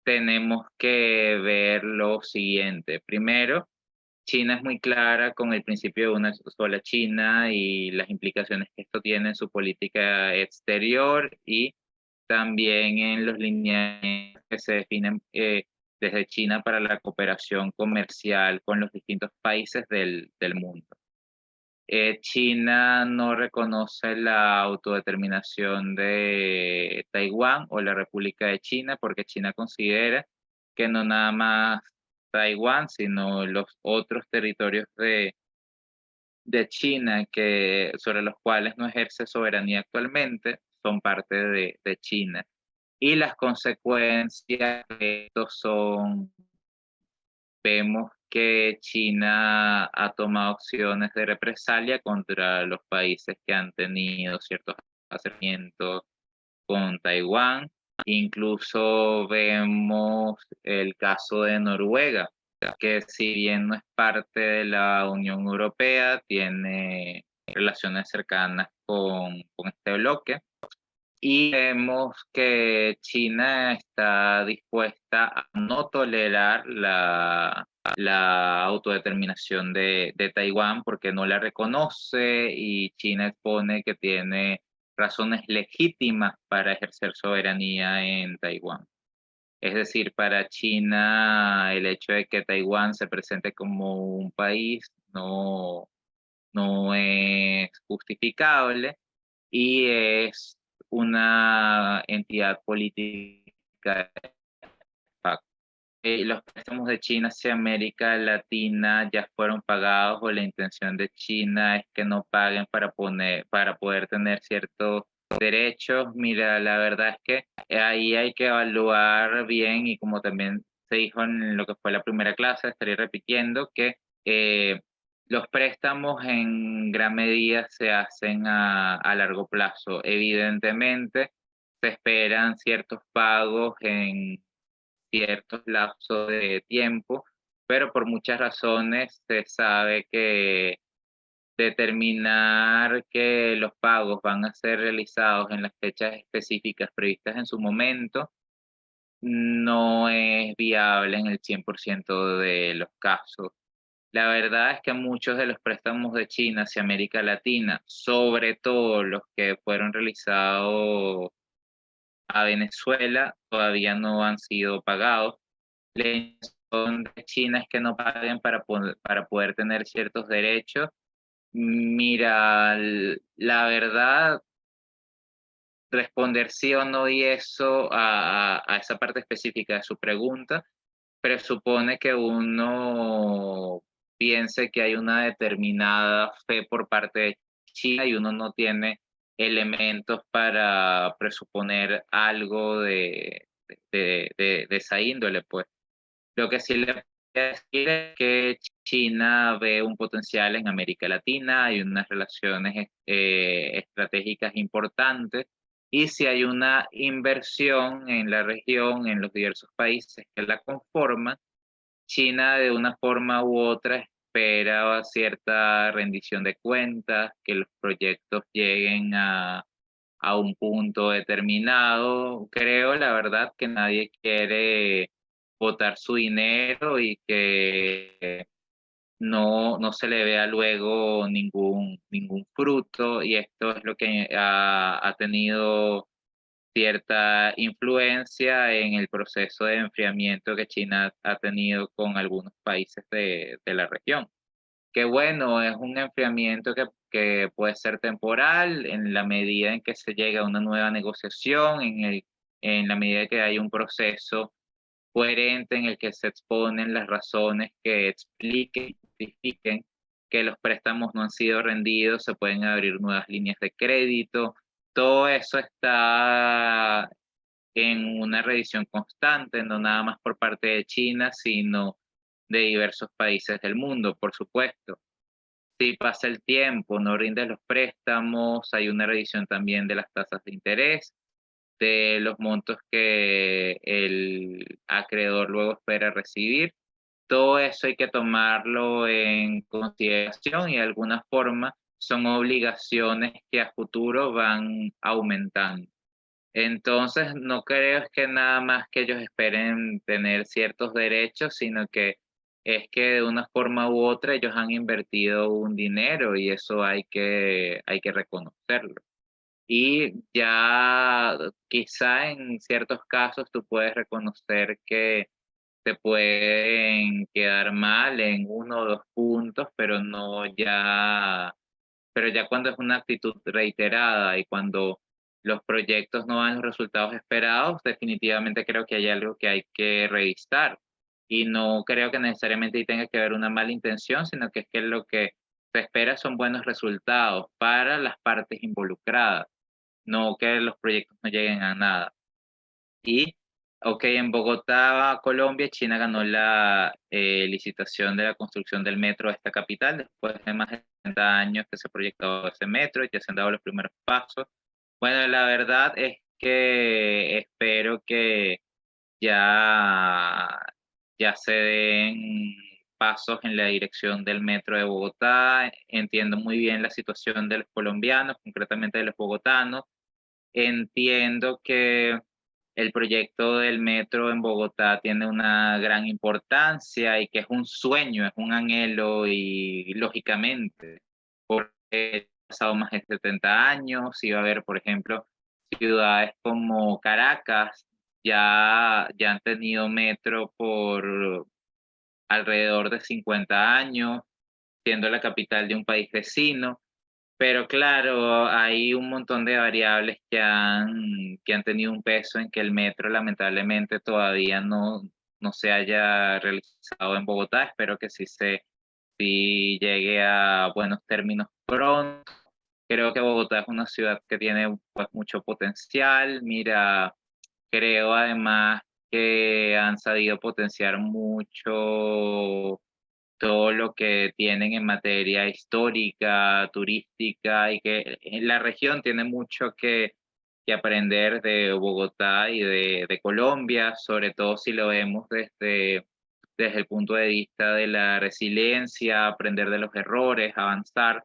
Tenemos que ver lo siguiente. Primero, China es muy clara con el principio de una sola China y las implicaciones que esto tiene en su política exterior y también en los lineamientos que se definen desde China para la cooperación comercial con los distintos países del mundo. China no reconoce la autodeterminación de Taiwán o la República de China porque China considera que no nada más Taiwán, sino los otros territorios de China sobre los cuales no ejerce soberanía actualmente son parte de China. Y las consecuencias de esto vemos que China ha tomado acciones de represalia contra los países que han tenido ciertos acercamientos con Taiwán. Incluso vemos el caso de Noruega, que si bien no es parte de la Unión Europea, tiene relaciones cercanas con este bloque y vemos que China está dispuesta a no tolerar la autodeterminación de Taiwán porque no la reconoce y China expone que tiene razones legítimas para ejercer soberanía en Taiwán. Es decir, para China el hecho de que Taiwán se presente como un país no es justificable y es una entidad política de facto. Los préstamos de China hacia América Latina ya fueron pagados o la intención de China es que no paguen para poder tener ciertos derechos. Mira, la verdad es que ahí hay que evaluar bien y como también se dijo en lo que fue la primera clase, estaré repitiendo que eh, los préstamos en gran medida se hacen a largo plazo. Evidentemente, se esperan ciertos pagos en ciertos lapsos de tiempo, pero por muchas razones se sabe que determinar que los pagos van a ser realizados en las fechas específicas previstas en su momento no es viable en el 100% de los casos. La verdad es que muchos de los préstamos de China hacia América Latina, sobre todo los que fueron realizados a Venezuela, todavía no han sido pagados. La intención de China es que no paguen para poder tener ciertos derechos. Mira, la verdad, responder sí o no y eso a esa parte específica de su pregunta, presupone que uno piense que hay una determinada fe por parte de China y uno no tiene elementos para presuponer algo de esa índole, pues. Lo que sí le puedo decir es que China ve un potencial en América Latina, hay unas relaciones estratégicas importantes y si hay una inversión en la región, en los diversos países que la conforman, China de una forma u otra espera cierta rendición de cuentas, que los proyectos lleguen a un punto determinado. Creo, la verdad, que nadie quiere botar su dinero y que no se le vea luego ningún fruto, y esto es lo que ha tenido cierta influencia en el proceso de enfriamiento que China ha tenido con algunos países de la región. Que bueno, es un enfriamiento que puede ser temporal en la medida en que se llega a una nueva negociación, en la medida que hay un proceso coherente en el que se exponen las razones que expliquen y justifiquen que los préstamos no han sido rendidos, se pueden abrir nuevas líneas de crédito. Todo eso está en una revisión constante, no nada más por parte de China, sino de diversos países del mundo, por supuesto. Si pasa el tiempo, no rindes los préstamos, hay una revisión también de las tasas de interés, de los montos que el acreedor luego espera recibir. Todo eso hay que tomarlo en consideración y de alguna forma son obligaciones que a futuro van aumentando. Entonces, no creo es que nada más que ellos esperen tener ciertos derechos, sino que es que de una forma u otra ellos han invertido un dinero y eso hay que reconocerlo. Y ya quizá en ciertos casos tú puedes reconocer que te pueden quedar mal en uno o dos puntos, pero ya cuando es una actitud reiterada y cuando los proyectos no dan los resultados esperados, definitivamente creo que hay algo que hay que revisar. Y no creo que necesariamente ahí tenga que haber una mala intención, sino que es que lo que se espera son buenos resultados para las partes involucradas, no que los proyectos no lleguen a nada. Y, ok, en Bogotá, Colombia, China ganó la licitación de la construcción del metro de esta capital, después de más de 30 años que se proyectó ese metro y ya se han dado los primeros pasos. Bueno, la verdad es que espero que ya, ya se den pasos en la dirección del metro de Bogotá. Entiendo muy bien la situación de los colombianos, concretamente de los bogotanos. entiendo que el proyecto del metro en Bogotá tiene una gran importancia y que es un sueño, es un anhelo y lógicamente, porque han pasado más de 70 años y va a haber, por ejemplo, ciudades como Caracas ya han tenido metro por alrededor de 50 años, siendo la capital de un país vecino. Pero claro, hay un montón de variables que han tenido un peso en que el metro lamentablemente todavía no se haya realizado en Bogotá. Espero que sí llegue a buenos términos pronto. Creo que Bogotá es una ciudad que tiene pues, mucho potencial. Mira, creo además que han sabido potenciar mucho todo lo que tienen en materia histórica, turística, y que en la región tiene mucho que aprender de Bogotá y de Colombia, sobre todo si lo vemos desde el punto de vista de la resiliencia, aprender de los errores, avanzar,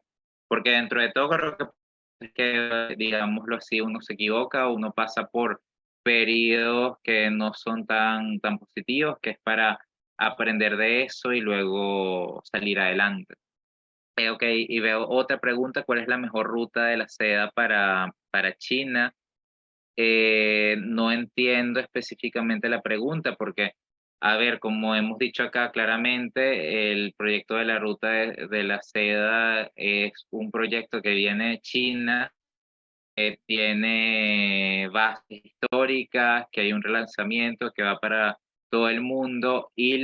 porque dentro de todo creo que digámoslo así, uno se equivoca, uno pasa por periodos que no son tan positivos, que es para aprender de eso y luego salir adelante. Ok, y veo otra pregunta, ¿cuál es la mejor ruta de la seda para China? No entiendo específicamente la pregunta porque, a ver, como hemos dicho acá claramente, el proyecto de la ruta de la seda es un proyecto que viene de China, tiene bases históricas, que hay un relanzamiento que va para todo el mundo y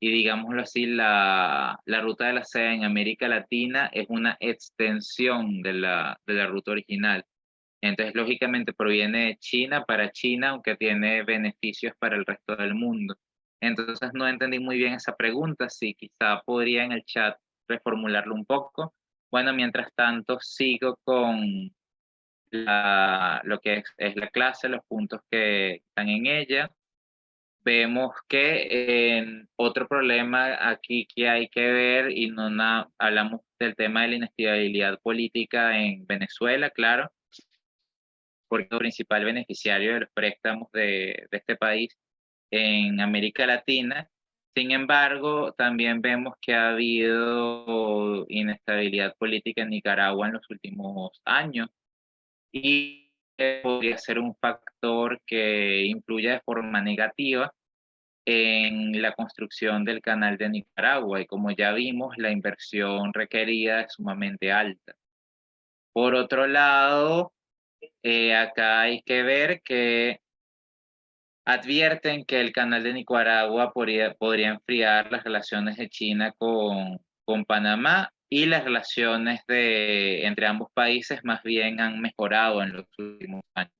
digámoslo así, la ruta de la seda en América Latina es una extensión de la ruta original. Entonces, lógicamente, proviene de China para China, aunque tiene beneficios para el resto del mundo. Entonces, no entendí muy bien esa pregunta, si quizá podría en el chat reformularlo un poco. Bueno, mientras tanto, sigo con lo que es la clase, los puntos que están en ella. Vemos que otro problema aquí que hay que ver, y hablamos del tema de la inestabilidad política en Venezuela, claro, porque el principal beneficiario de los préstamos de este país en América Latina. Sin embargo, también vemos que ha habido inestabilidad política en Nicaragua en los últimos años y podría ser un factor que influya de forma negativa en la construcción del canal de Nicaragua y como ya vimos, la inversión requerida es sumamente alta. Por otro lado, acá hay que ver que advierten que el canal de Nicaragua podría enfriar las relaciones de China con Panamá y las relaciones entre ambos países más bien han mejorado en los últimos años.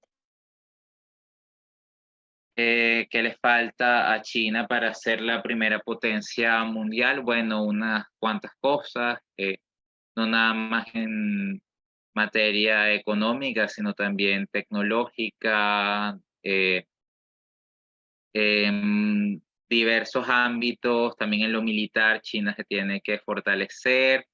¿Qué le falta a China para ser la primera potencia mundial? Bueno, unas cuantas cosas, no nada más en materia económica, sino también tecnológica, en diversos ámbitos, también en lo militar, China se tiene que fortalecer.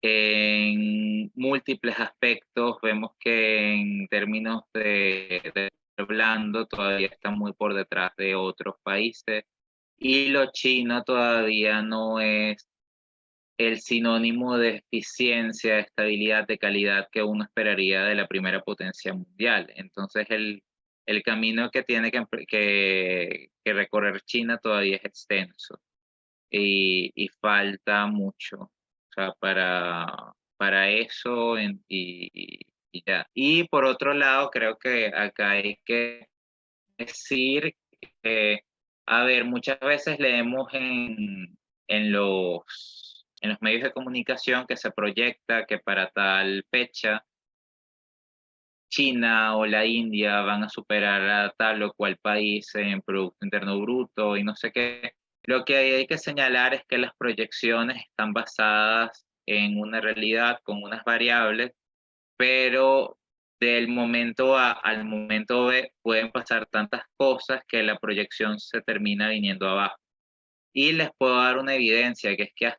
En múltiples aspectos, vemos que en términos de blando todavía está muy por detrás de otros países y lo chino todavía no es el sinónimo de eficiencia, de estabilidad, de calidad que uno esperaría de la primera potencia mundial. Entonces, el camino que tiene que recorrer China todavía es extenso y falta mucho, o sea, para eso y ya. Y por otro lado, creo que acá hay que decir que, a ver, muchas veces leemos en los medios de comunicación que se proyecta que para tal fecha China o la India van a superar a tal o cual país en Producto Interno Bruto y no sé qué. Lo que hay que señalar es que las proyecciones están basadas en una realidad con unas variables, pero del momento A al momento B pueden pasar tantas cosas que la proyección se termina viniendo abajo. Y les puedo dar una evidencia, que es que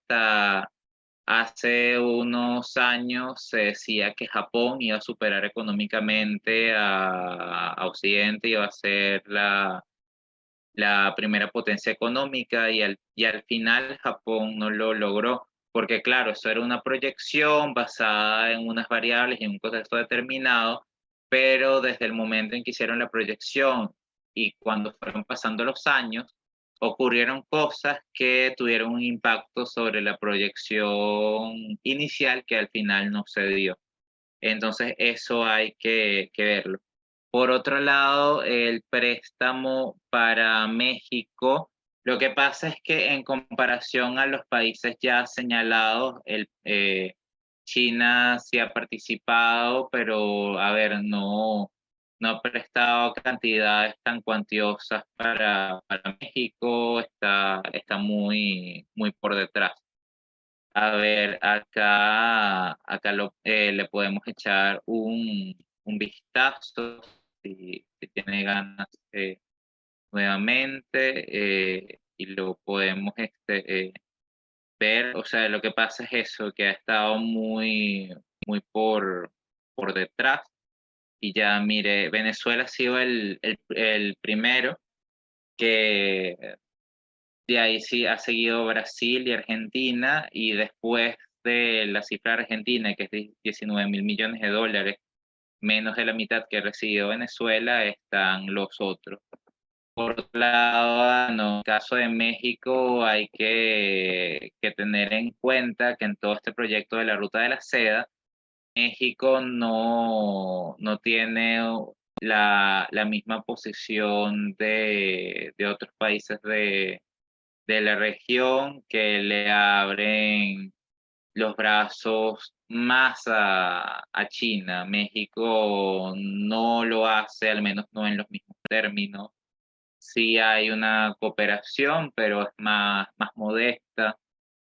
Hace unos años se decía que Japón iba a superar económicamente a Occidente, iba a ser la primera potencia económica y al final Japón no lo logró, porque claro, eso era una proyección basada en unas variables y en un contexto determinado, pero desde el momento en que hicieron la proyección y cuando fueron pasando los años, ocurrieron cosas que tuvieron un impacto sobre la proyección inicial que al final no se dio. Entonces eso hay que verlo. Por otro lado, el préstamo para México, lo que pasa es que en comparación a los países ya señalados, China sí ha participado, pero a ver, no ha prestado cantidades tan cuantiosas para México, está muy por detrás. A ver, le podemos echar un vistazo si tiene ganas nuevamente y lo podemos ver. O sea, lo que pasa es eso, que ha estado muy por detrás. Y ya, mire, Venezuela ha sido el primero que de ahí sí ha seguido Brasil y Argentina, y después de la cifra argentina, que es de 19.000 millones de dólares, menos de la mitad que recibió Venezuela, están los otros. Por otro lado, en el caso de México, hay que tener en cuenta que en todo este proyecto de la Ruta de la Seda, México no tiene la misma posición de otros países de la región que le abren los brazos más a China. México no lo hace, al menos no en los mismos términos. Sí hay una cooperación, pero es más modesta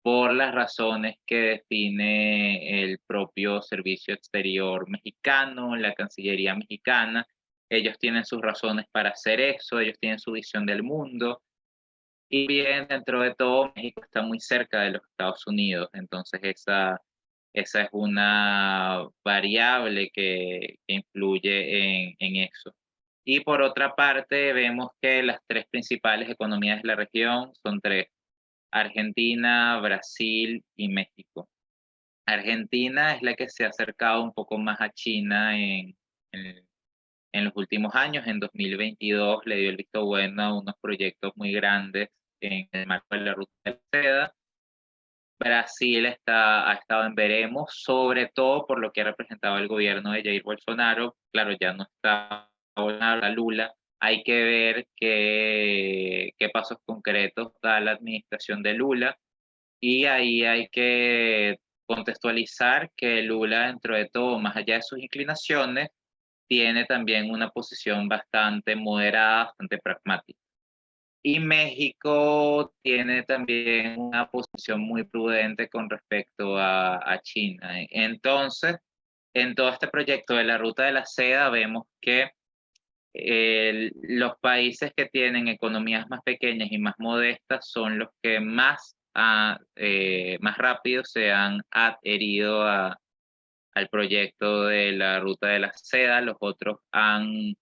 por las razones que define el propio Servicio Exterior mexicano, la Cancillería mexicana. Ellos tienen sus razones para hacer eso, ellos tienen su visión del mundo. Y bien, dentro de todo, México está muy cerca de los Estados Unidos, entonces esa es una variable que influye en eso. Y por otra parte, vemos que las tres principales economías de la región son tres: Argentina, Brasil y México. Argentina es la que se ha acercado un poco más a China en, en los últimos años. En 2022 le dio el visto bueno a unos proyectos muy grandes en el marco de la Ruta de la Seda. Brasil ha estado en veremos, sobre todo por lo que ha representado el gobierno de Jair Bolsonaro. Claro, ya no está Bolsonaro, la Lula. Hay que ver qué pasos concretos da la administración de Lula. Y ahí hay que contextualizar que Lula, dentro de todo, más allá de sus inclinaciones, tiene también una posición bastante moderada, bastante pragmática. Y México tiene también una posición muy prudente con respecto a China. Entonces, en todo este proyecto de la Ruta de la Seda vemos que los países que tienen economías más pequeñas y más modestas son los que más rápido se han adherido al proyecto de la Ruta de la Seda. Los otros han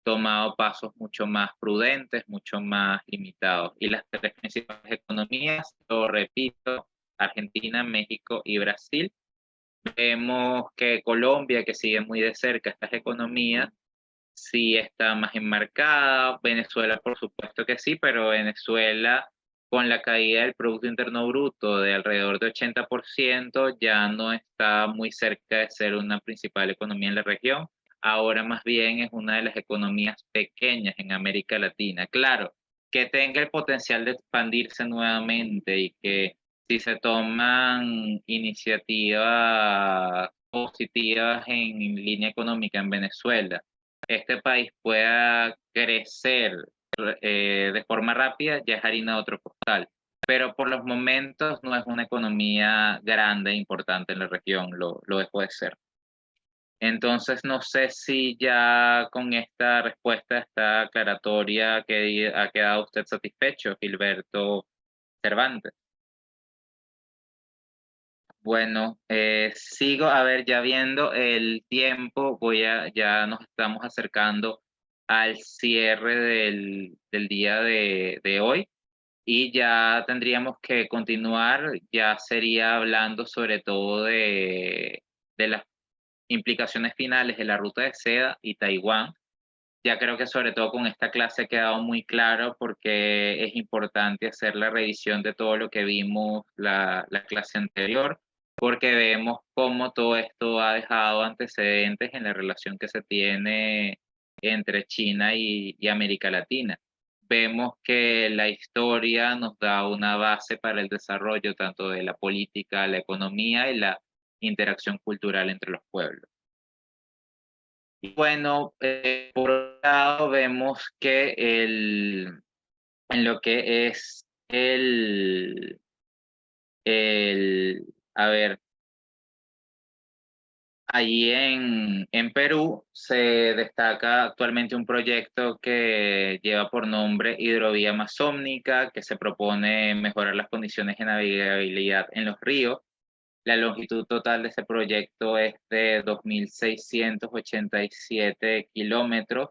tomado pasos mucho más prudentes, mucho más limitados. Y las tres principales economías, lo repito, Argentina, México y Brasil. Vemos que Colombia, que sigue muy de cerca estas economías, sí está más enmarcada. Venezuela, por supuesto que sí, pero Venezuela, con la caída del Producto Interno Bruto de alrededor de 80%, ya no está muy cerca de ser una principal economía en la región. Ahora más bien es una de las economías pequeñas en América Latina. Claro, que tenga el potencial de expandirse nuevamente y que si se toman iniciativas positivas en línea económica en Venezuela, este país pueda crecer de forma rápida, ya es harina de otro costal. Pero por los momentos no es una economía grande e importante en la región, lo dejó de ser. Entonces, no sé si ya con esta respuesta, esta aclaratoria, que ha quedado usted satisfecho, Gilberto Cervantes. Bueno, sigo, a ver, ya viendo el tiempo, ya nos estamos acercando al cierre del día de hoy y ya tendríamos que continuar, ya sería hablando sobre todo de las implicaciones finales de la ruta de seda y Taiwán. Ya creo que sobre todo con esta clase ha quedado muy claro porque es importante hacer la revisión de todo lo que vimos la clase anterior, porque vemos cómo todo esto ha dejado antecedentes en la relación que se tiene entre China y América Latina. Vemos que la historia nos da una base para el desarrollo tanto de la política, la economía y la interacción cultural entre los pueblos. Y bueno, por otro lado vemos que en lo que es a ver, allí en Perú se destaca actualmente un proyecto que lleva por nombre Hidrovía Amazónica, que se propone mejorar las condiciones de navegabilidad en los ríos. La longitud total de ese proyecto es de 2.687 kilómetros,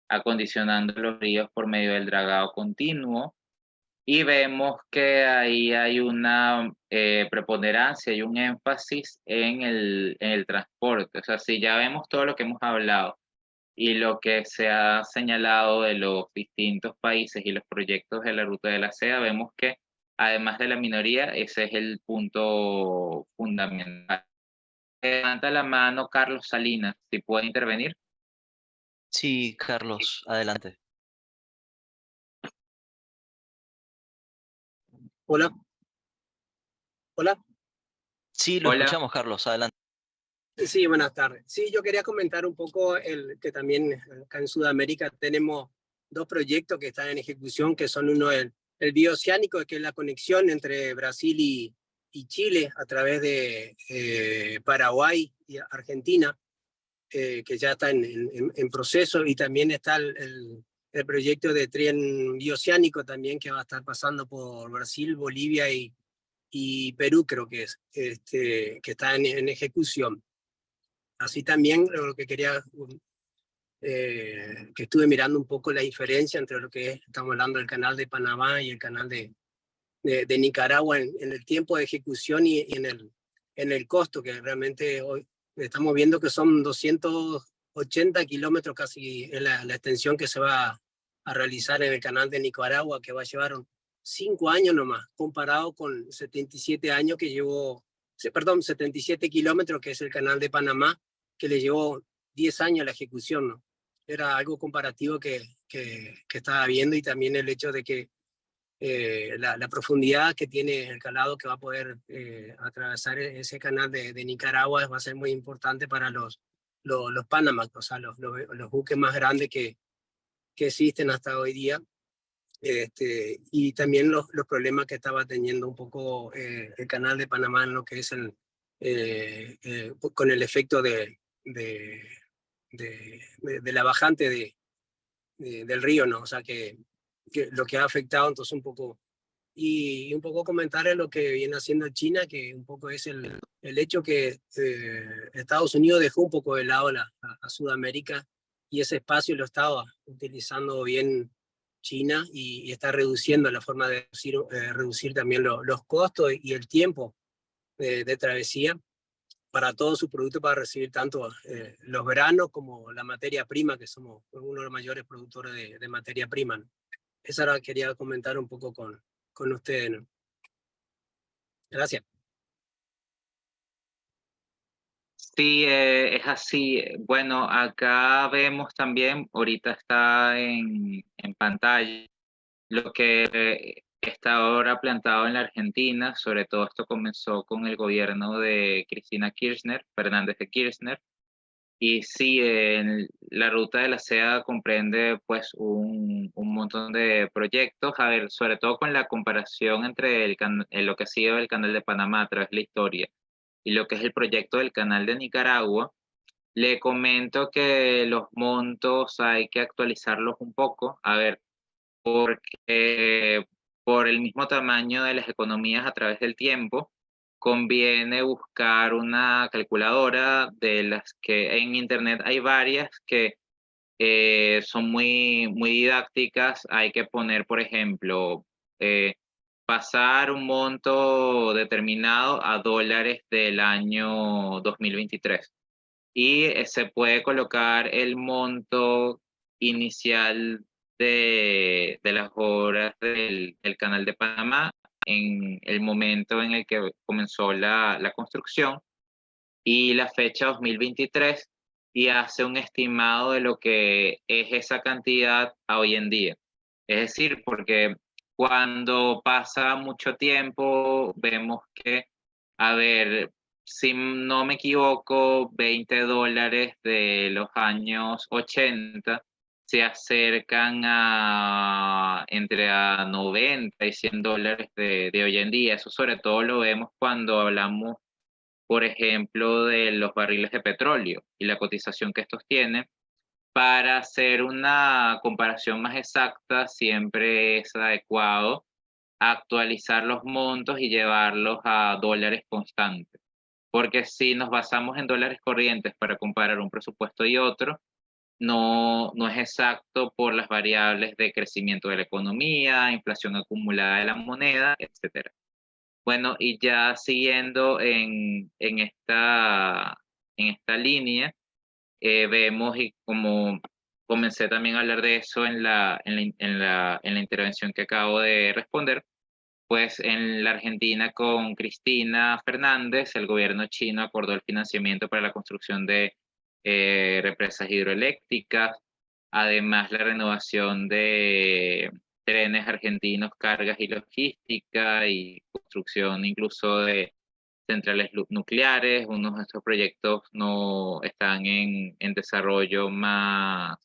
acondicionando los ríos por medio del dragado continuo. Y vemos que ahí hay una preponderancia y un énfasis en el transporte. O sea, si ya vemos todo lo que hemos hablado y lo que se ha señalado de los distintos países y los proyectos de la Ruta de la Seda, vemos que además de la minoría, ese es el punto fundamental. Levanta la mano Carlos Salinas, si puede intervenir. Sí, Carlos, adelante. Hola, hola. Sí, lo Hola. escuchamos, Carlos, adelante. Sí, buenas tardes. Sí, yo quería comentar un poco que también acá en Sudamérica tenemos dos proyectos que están en ejecución, que son uno el bioceánico, que es la conexión entre Brasil y Chile a través de Paraguay y Argentina, que ya está en proceso, y también está el proyecto de tren bioceánico también, que va a estar pasando por Brasil, Bolivia y Perú, creo que es, que está en ejecución. Así también lo que quería, que estuve mirando un poco la diferencia entre lo que estamos hablando del canal de Panamá y el canal de Nicaragua en el tiempo de ejecución y en el costo, que realmente hoy estamos viendo que son 280 kilómetros casi en la extensión que se va a realizar en el canal de Nicaragua, que va a llevar 5 años nomás, comparado con 77 años que llevó, perdón, 77 kilómetros, que es el canal de Panamá, que le llevó 10 años la ejecución, ¿no? Era algo comparativo que estaba viendo, y también el hecho de que la profundidad que tiene el calado que va a poder atravesar ese canal de Nicaragua va a ser muy importante para los Panamax, o sea, los buques más grandes que existen hasta hoy día. Y también los problemas que estaba teniendo un poco el canal de Panamá en lo que es con el efecto de la bajante del río, ¿no? O sea, que lo que ha afectado entonces un poco, y un poco comentar lo que viene haciendo China, que un poco es el hecho que Estados Unidos dejó un poco de lado a Sudamérica, y ese espacio lo estaba utilizando bien China, y está reduciendo la forma de reducir también los costos y el tiempo de travesía para todos sus productos, para recibir tanto los granos como la materia prima, que somos uno de los mayores productores de materia prima, ¿no? Esa era, quería comentar un poco con ustedes, ¿no? Gracias. Sí, es así. Bueno, acá vemos también, ahorita está en pantalla, lo que está ahora plantado en la Argentina. Sobre todo esto comenzó con el gobierno de Cristina Kirchner, Fernández de Kirchner. Y sí, la ruta de la seda comprende pues un montón de proyectos, a ver, sobre todo con la comparación entre lo que ha sido el Canal de Panamá a través de la historia y lo que es el proyecto del Canal de Nicaragua. Le comento que los montos hay que actualizarlos un poco, a ver, porque por el mismo tamaño de las economías a través del tiempo, conviene buscar una calculadora de las que en internet hay varias que son muy didácticas. Hay que poner, por ejemplo, pasar un monto determinado a dólares del año 2023. Y se puede colocar el monto inicial de las obras del Canal de Panamá en el momento en el que comenzó la construcción y la fecha 2023, y hace un estimado de lo que es esa cantidad a hoy en día. Es decir, porque cuando pasa mucho tiempo, vemos que, a ver, si no me equivoco, $20 de los años 80 se acercan a entre a 90 y $100 de hoy en día. Eso sobre todo lo vemos cuando hablamos, por ejemplo, de los barriles de petróleo y la cotización que estos tienen. Para hacer una comparación más exacta, siempre es adecuado actualizar los montos y llevarlos a dólares constantes. Porque si nos basamos en dólares corrientes para comparar un presupuesto y otro, no es exacto por las variables de crecimiento de la economía, inflación acumulada de la moneda, etc. Bueno, y ya siguiendo en esta línea, vemos, y como comencé también a hablar de eso en la intervención que acabo de responder, pues en la Argentina con Cristina Fernández, el gobierno chino acordó el financiamiento para la construcción de represas hidroeléctricas, además la renovación de trenes argentinos, cargas y logística, y construcción incluso de centrales nucleares. Unos de estos proyectos no están en desarrollo más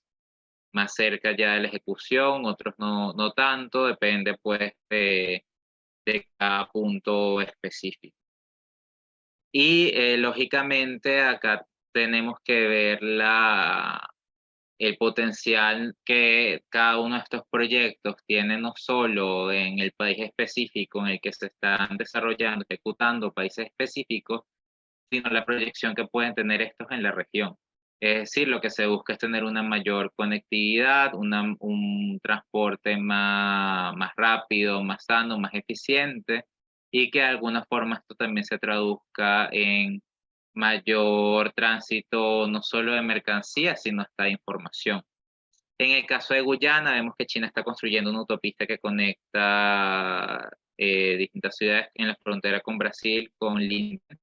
cerca ya de la ejecución, otros no tanto, depende pues de cada punto específico. Y lógicamente acá tenemos que ver el potencial que cada uno de estos proyectos tiene, no solo en el país específico en el que se están desarrollando, ejecutando, países específicos, sino la proyección que pueden tener estos en la región. Es decir, lo que se busca es tener una mayor conectividad, un transporte más rápido, más sano, más eficiente, y que de alguna forma esto también se traduzca en mayor tránsito, no solo de mercancías, sino hasta de información. En el caso de Guyana, vemos que China está construyendo una autopista que conecta distintas ciudades en la frontera con Brasil, con Linden.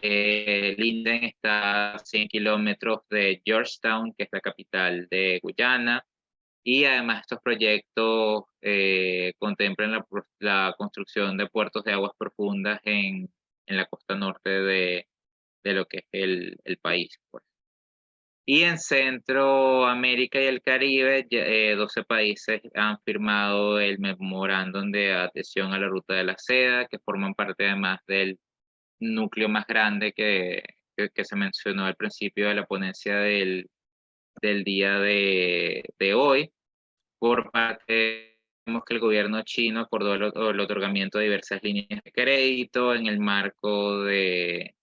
Linden está a 100 kilómetros de Georgetown, que es la capital de Guyana, y además estos proyectos contemplan la construcción de puertos de aguas profundas en la costa norte de lo que es el país, pues. Y en Centroamérica y el Caribe, 12 países han firmado el memorándum de adhesión a la Ruta de la Seda, que forman parte además del núcleo más grande que se mencionó al principio de la ponencia del día de hoy. Por parte, vemos que el gobierno chino acordó el otorgamiento de diversas líneas de crédito en el marco de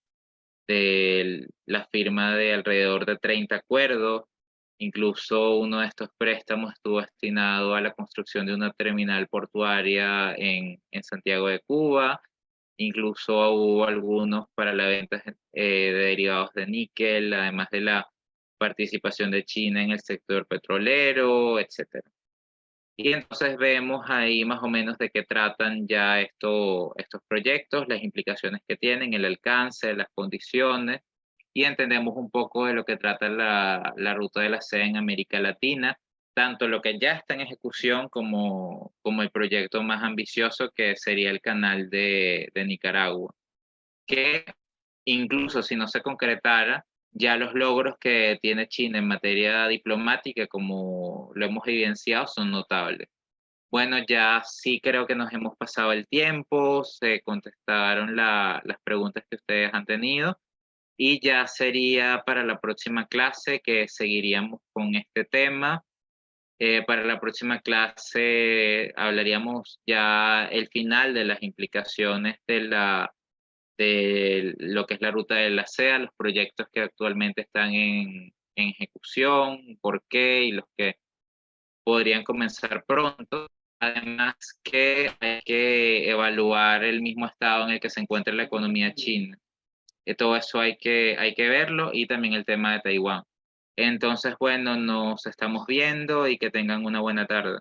la firma de alrededor de 30 acuerdos. Incluso uno de estos préstamos estuvo destinado a la construcción de una terminal portuaria en Santiago de Cuba. Incluso hubo algunos para la venta de derivados de níquel, además de la participación de China en el sector petrolero, etc. Y entonces vemos ahí más o menos de qué tratan ya estos proyectos, las implicaciones que tienen, el alcance, las condiciones, y entendemos un poco de lo que trata la Ruta de la Seda en América Latina, tanto lo que ya está en ejecución como el proyecto más ambicioso, que sería el Canal de Nicaragua, que incluso si no se concretara, ya los logros que tiene China en materia diplomática, como lo hemos evidenciado, son notables. Bueno, ya sí creo que nos hemos pasado el tiempo, se contestaron las preguntas que ustedes han tenido, y ya sería para la próxima clase que seguiríamos con este tema. Para la próxima clase hablaríamos ya el final de las implicaciones de lo que es la ruta de la seda, los proyectos que actualmente están en ejecución, por qué y los que podrían comenzar pronto. Además que hay que evaluar el mismo estado en el que se encuentra la economía china. Todo eso hay que verlo y también el tema de Taiwán. Entonces, bueno, nos estamos viendo y que tengan una buena tarde.